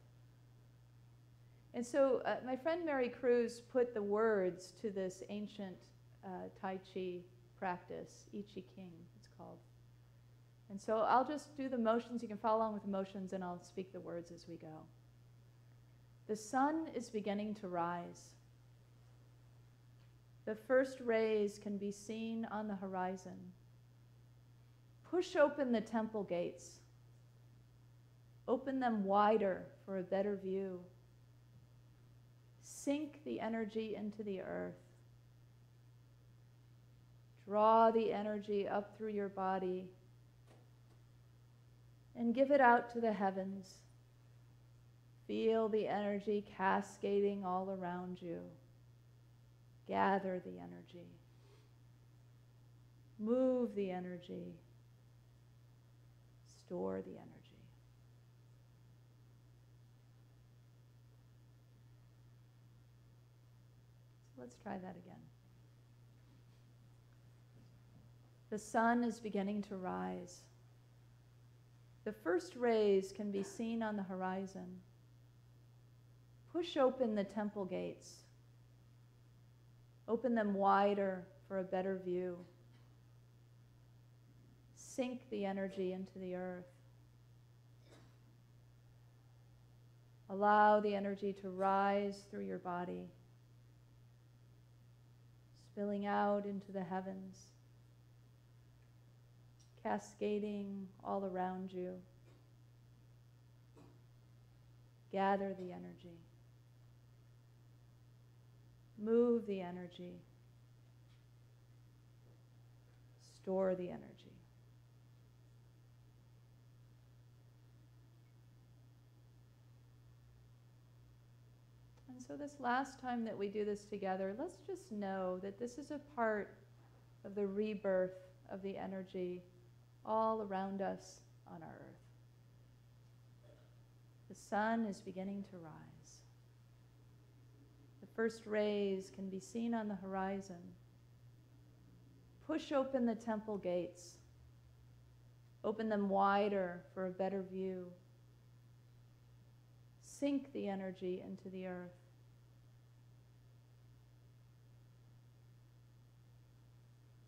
And so my friend Mary Cruz put the words to this ancient Tai Chi practice, I Ching it's called. And so I'll just do the motions. You can follow along with the motions, and I'll speak the words as we go. The sun is beginning to rise. The first rays can be seen on the horizon. Push open the temple gates. Open them wider for a better view. Sink the energy into the earth. Draw the energy up through your body and give it out to the heavens. Feel the energy cascading all around you. Gather the energy. Move the energy. Store the energy. Let's try that again. The sun is beginning to rise. The first rays can be seen on the horizon. Push open the temple gates. Open them wider for a better view. Sink the energy into the earth. Allow the energy to rise through your body, spilling out into the heavens, cascading all around you. Gather the energy. Move the energy. Store the energy. And so this last time that we do this together, let's just know that this is a part of the rebirth of the energy all around us on our earth. The sun is beginning to rise. The first rays can be seen on the horizon. Push open the temple gates. Open them wider for a better view. Sink the energy into the earth.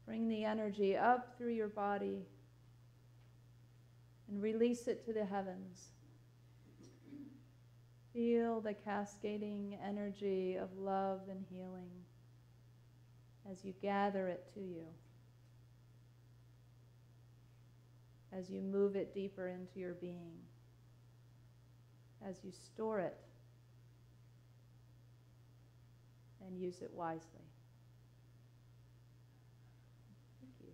Bring the energy up through your body and release it to the heavens. Feel the cascading energy of love and healing as you gather it to you, as you move it deeper into your being, as you store it and use it wisely. Thank you.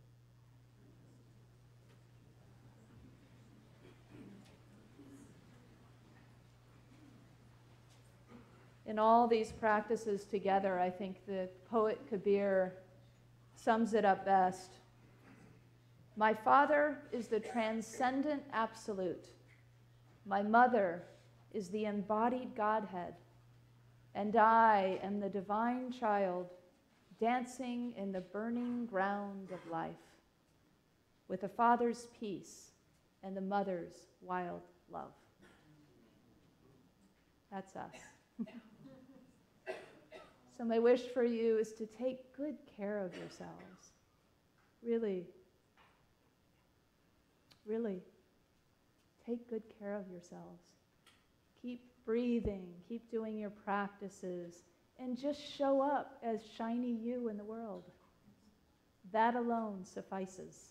In all these practices together, I think the poet Kabir sums it up best. My father is the transcendent absolute. My mother is the embodied Godhead. And I am the divine child dancing in the burning ground of life with the father's peace and the mother's wild love. That's us. So my wish for you is to take good care of yourselves. Really, really, take good care of yourselves. Keep breathing, keep doing your practices, and just show up as shiny you in the world. That alone suffices.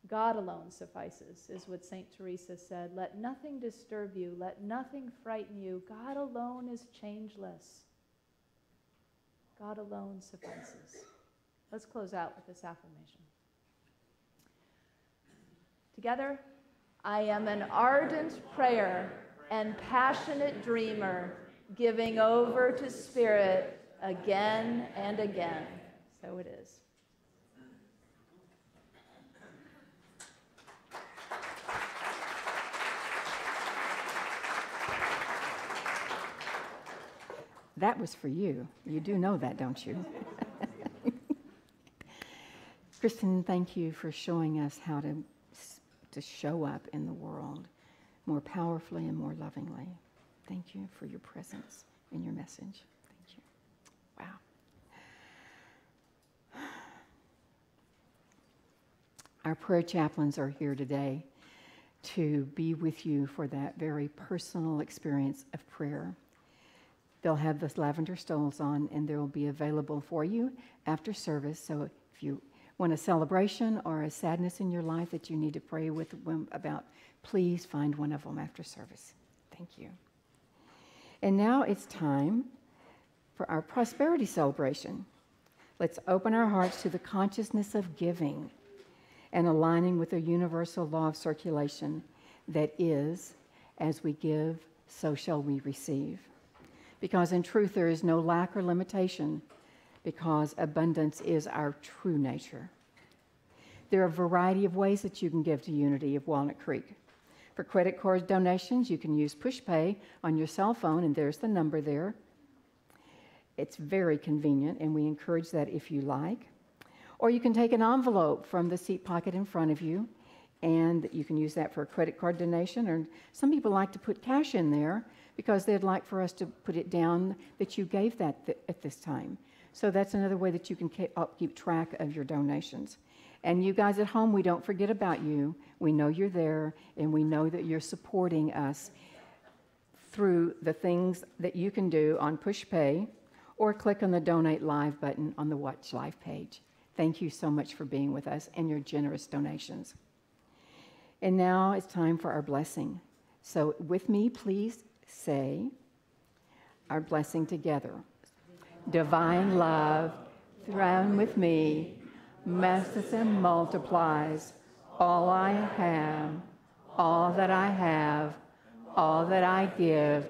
God alone suffices, is what St. Teresa said. Let nothing disturb you. Let nothing frighten you. God alone is changeless. God alone suffices. Let's close out with this affirmation. Together, I am an ardent prayer and passionate dreamer, giving over to spirit again and again. So it is. That was for you. You do know that, don't you? Kristen, thank you for showing us how to show up in the world more powerfully and more lovingly. Thank you for your presence and your message. Thank you. Wow. Our prayer chaplains are here today to be with you for that very personal experience of prayer. They'll have the lavender stoles on, and they will be available for you after service. So if you want a celebration or a sadness in your life that you need to pray with them about, please find one of them after service. Thank you. And now it's time for our prosperity celebration. Let's open our hearts to the consciousness of giving and aligning with the universal law of circulation that is, as we give, so shall we receive. Because in truth, there is no lack or limitation, because abundance is our true nature. There are a variety of ways that you can give to Unity of Walnut Creek. For credit card donations, you can use PushPay on your cell phone, and there's the number there. It's very convenient, and we encourage that if you like. Or you can take an envelope from the seat pocket in front of you, and you can use that for a credit card donation. Or some people like to put cash in there because they'd like for us to put it down that you gave that at this time. So that's another way that you can keep track of your donations. And you guys at home, we don't forget about you. We know you're there, and we know that you're supporting us through the things that you can do on PushPay, or click on the Donate Live button on the Watch Live page. Thank you so much for being with us and your generous donations. And now it's time for our blessing. So with me, please say our blessing together. Divine love, thrown with me, messes and multiplies all I have, all that I have, all that I give,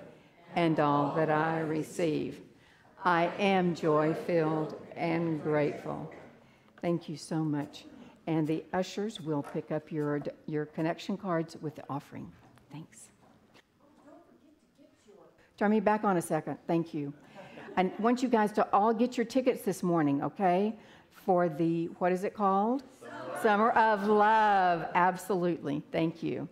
and all that I receive. I am joy-filled and grateful. Thank you so much. And the ushers will pick up your connection cards with the offering. Thanks. Turn me back on a second. Thank you. I want you guys to all get your tickets this morning, okay? For the, what is it called? Summer of Love. Absolutely. Thank you.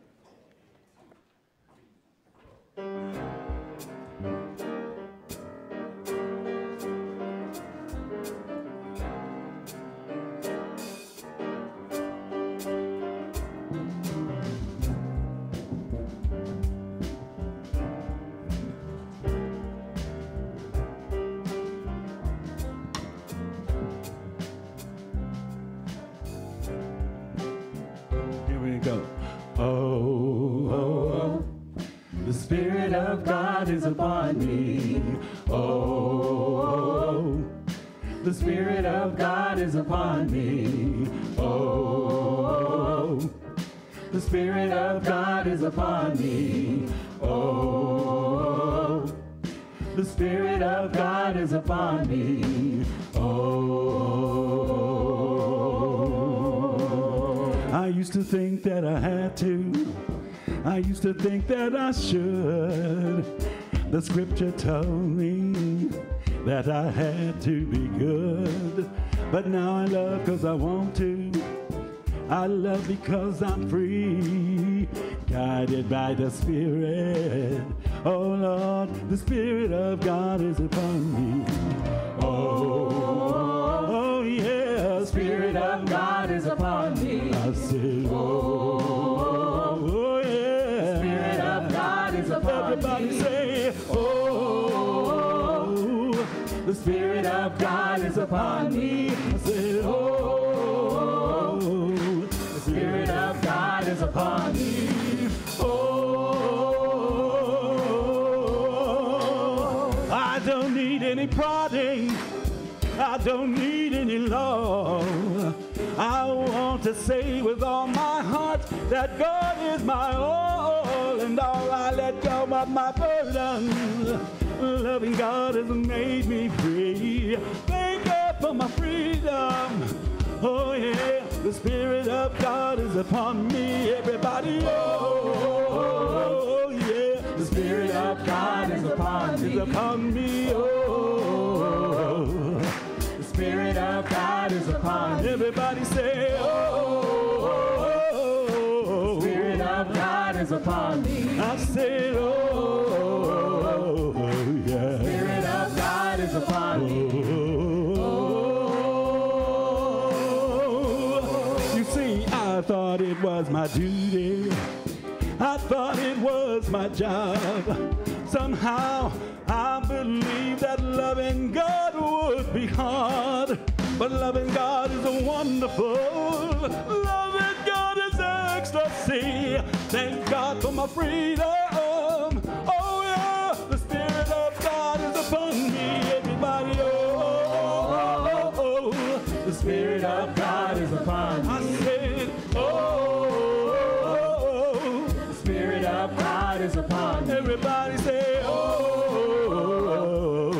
Is upon me. Oh, the Spirit of God is upon me. Oh, the Spirit of God is upon me. Oh, the Spirit of God is upon me. Oh, I used to think that I had to. I used to think that I should. The scripture told me that I had to be good. But now I love because I want to. I love because I'm free, guided by the Spirit. Oh Lord, the Spirit of God is upon me. Oh, yeah, the Spirit of God is upon me. I said, oh, yeah, the Spirit of God is upon me. Everybody say, oh, the Spirit of God is upon me. I said, oh, the Spirit of God is upon me. Oh, I don't need any prodding. I don't need any law. I want to say with all my heart that God is my all and all. I let go of my burden. Loving God has made me free. Thank God for my freedom. Oh yeah, the Spirit of God is upon me. Everybody, oh yeah, the Spirit of God is upon me. Is upon me. Oh, the Spirit of God is upon me. Everybody say, oh, the Spirit of God is upon me. I said, oh, yeah, the Spirit of God is upon me. I thought it was my duty. I thought it was my job. Somehow I believed that loving God would be hard. But loving God is wonderful. Loving God is ecstasy. Thank God for my freedom. Oh yeah, the Spirit of God is upon me. Everybody, oh, the Spirit of God is upon me. I said, oh, the Spirit of God is upon me. Everybody say, oh,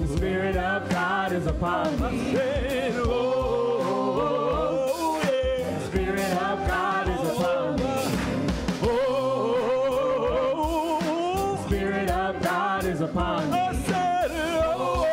the Spirit of God is upon me. I said, oh, yeah, the Spirit of God is upon me. Oh, the Spirit of God is upon me. I said, oh,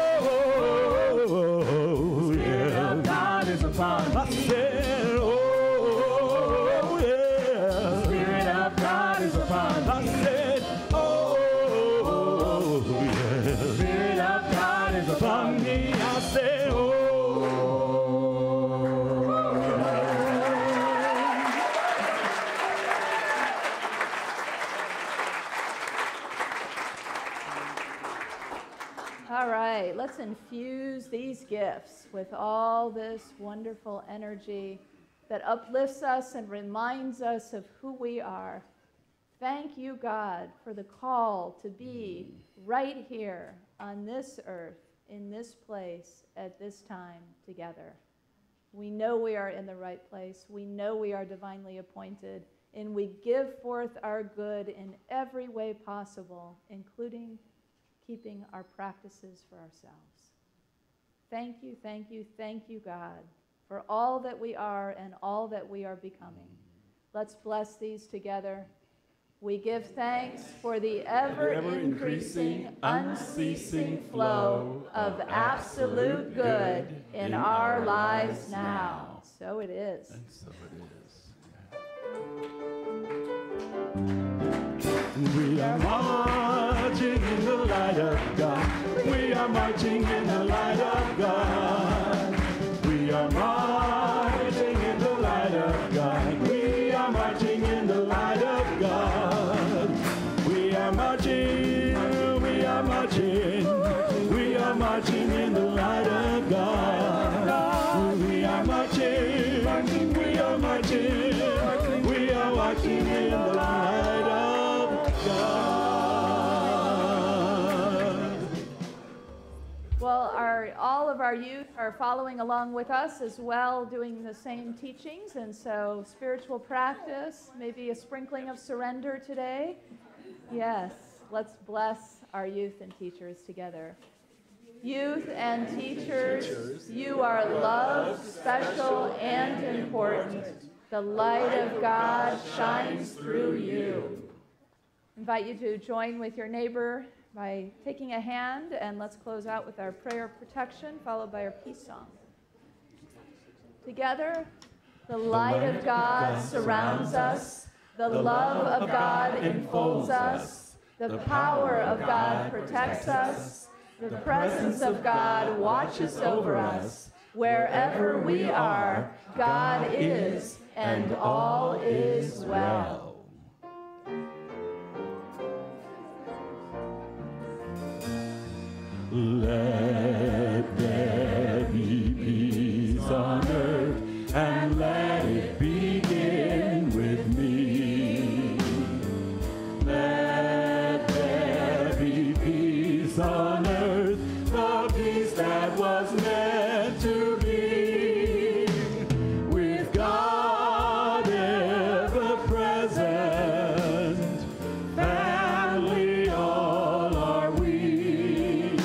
All right, let's infuse these gifts with all this wonderful energy that uplifts us and reminds us of who we are. Thank you, God, for the call to be right here on this earth, in this place, at this time together. We know we are in the right place. We know we are divinely appointed, and we give forth our good in every way possible, including keeping our practices for ourselves. Thank you, thank you, thank you, God, for all that we are and all that we are becoming. Let's bless these together. We give thanks for the ever-increasing, unceasing flow of absolute good in our lives now. So it is. And so it is. We are marching in the light of God. We are marching in the light of God. We are marching in the light of God. We are marching in the light of God. We are marching, we are marching, we are marching in the light of God. We are marching, we are marching, we are walking in the light of God. Well, all of our youth are following along with us as well, doing the same teachings, and so spiritual practice, maybe a sprinkling of surrender today. Yes, let's bless our youth and teachers together. Youth and teachers, you are loved, special, and important. The light of God shines through you. I invite you to join with your neighbor by taking a hand, and let's close out with our prayer of protection, followed by our peace song. Together, the light of God surrounds us, the love of God enfolds us, the power of God protects us, the presence of God watches over us. Wherever we are, God is, and all is well. Let there be peace on earth, and let it begin with me. Let there be peace on earth, the peace that was meant to be, with God ever present, family all are we.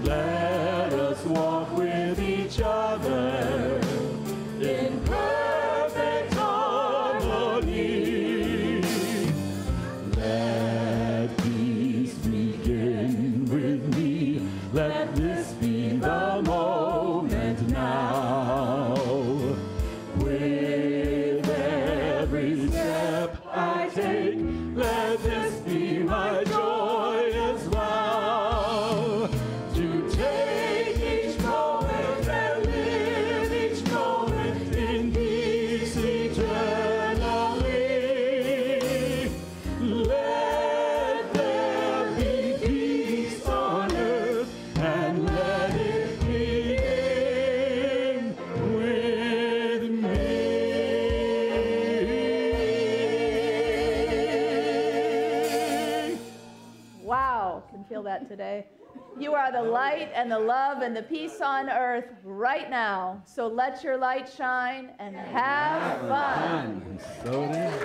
Let us walk with each other in perfect harmony. Let peace begin with me. Let this be the moment now. With every step I take, let this be my joyous vow. To take each moment and live each moment in peace eternally. Let there be peace on earth, and let it begin with me. Wow, can feel that today. You are the light and the love and the peace on earth right now. So let your light shine and have fun. So it is.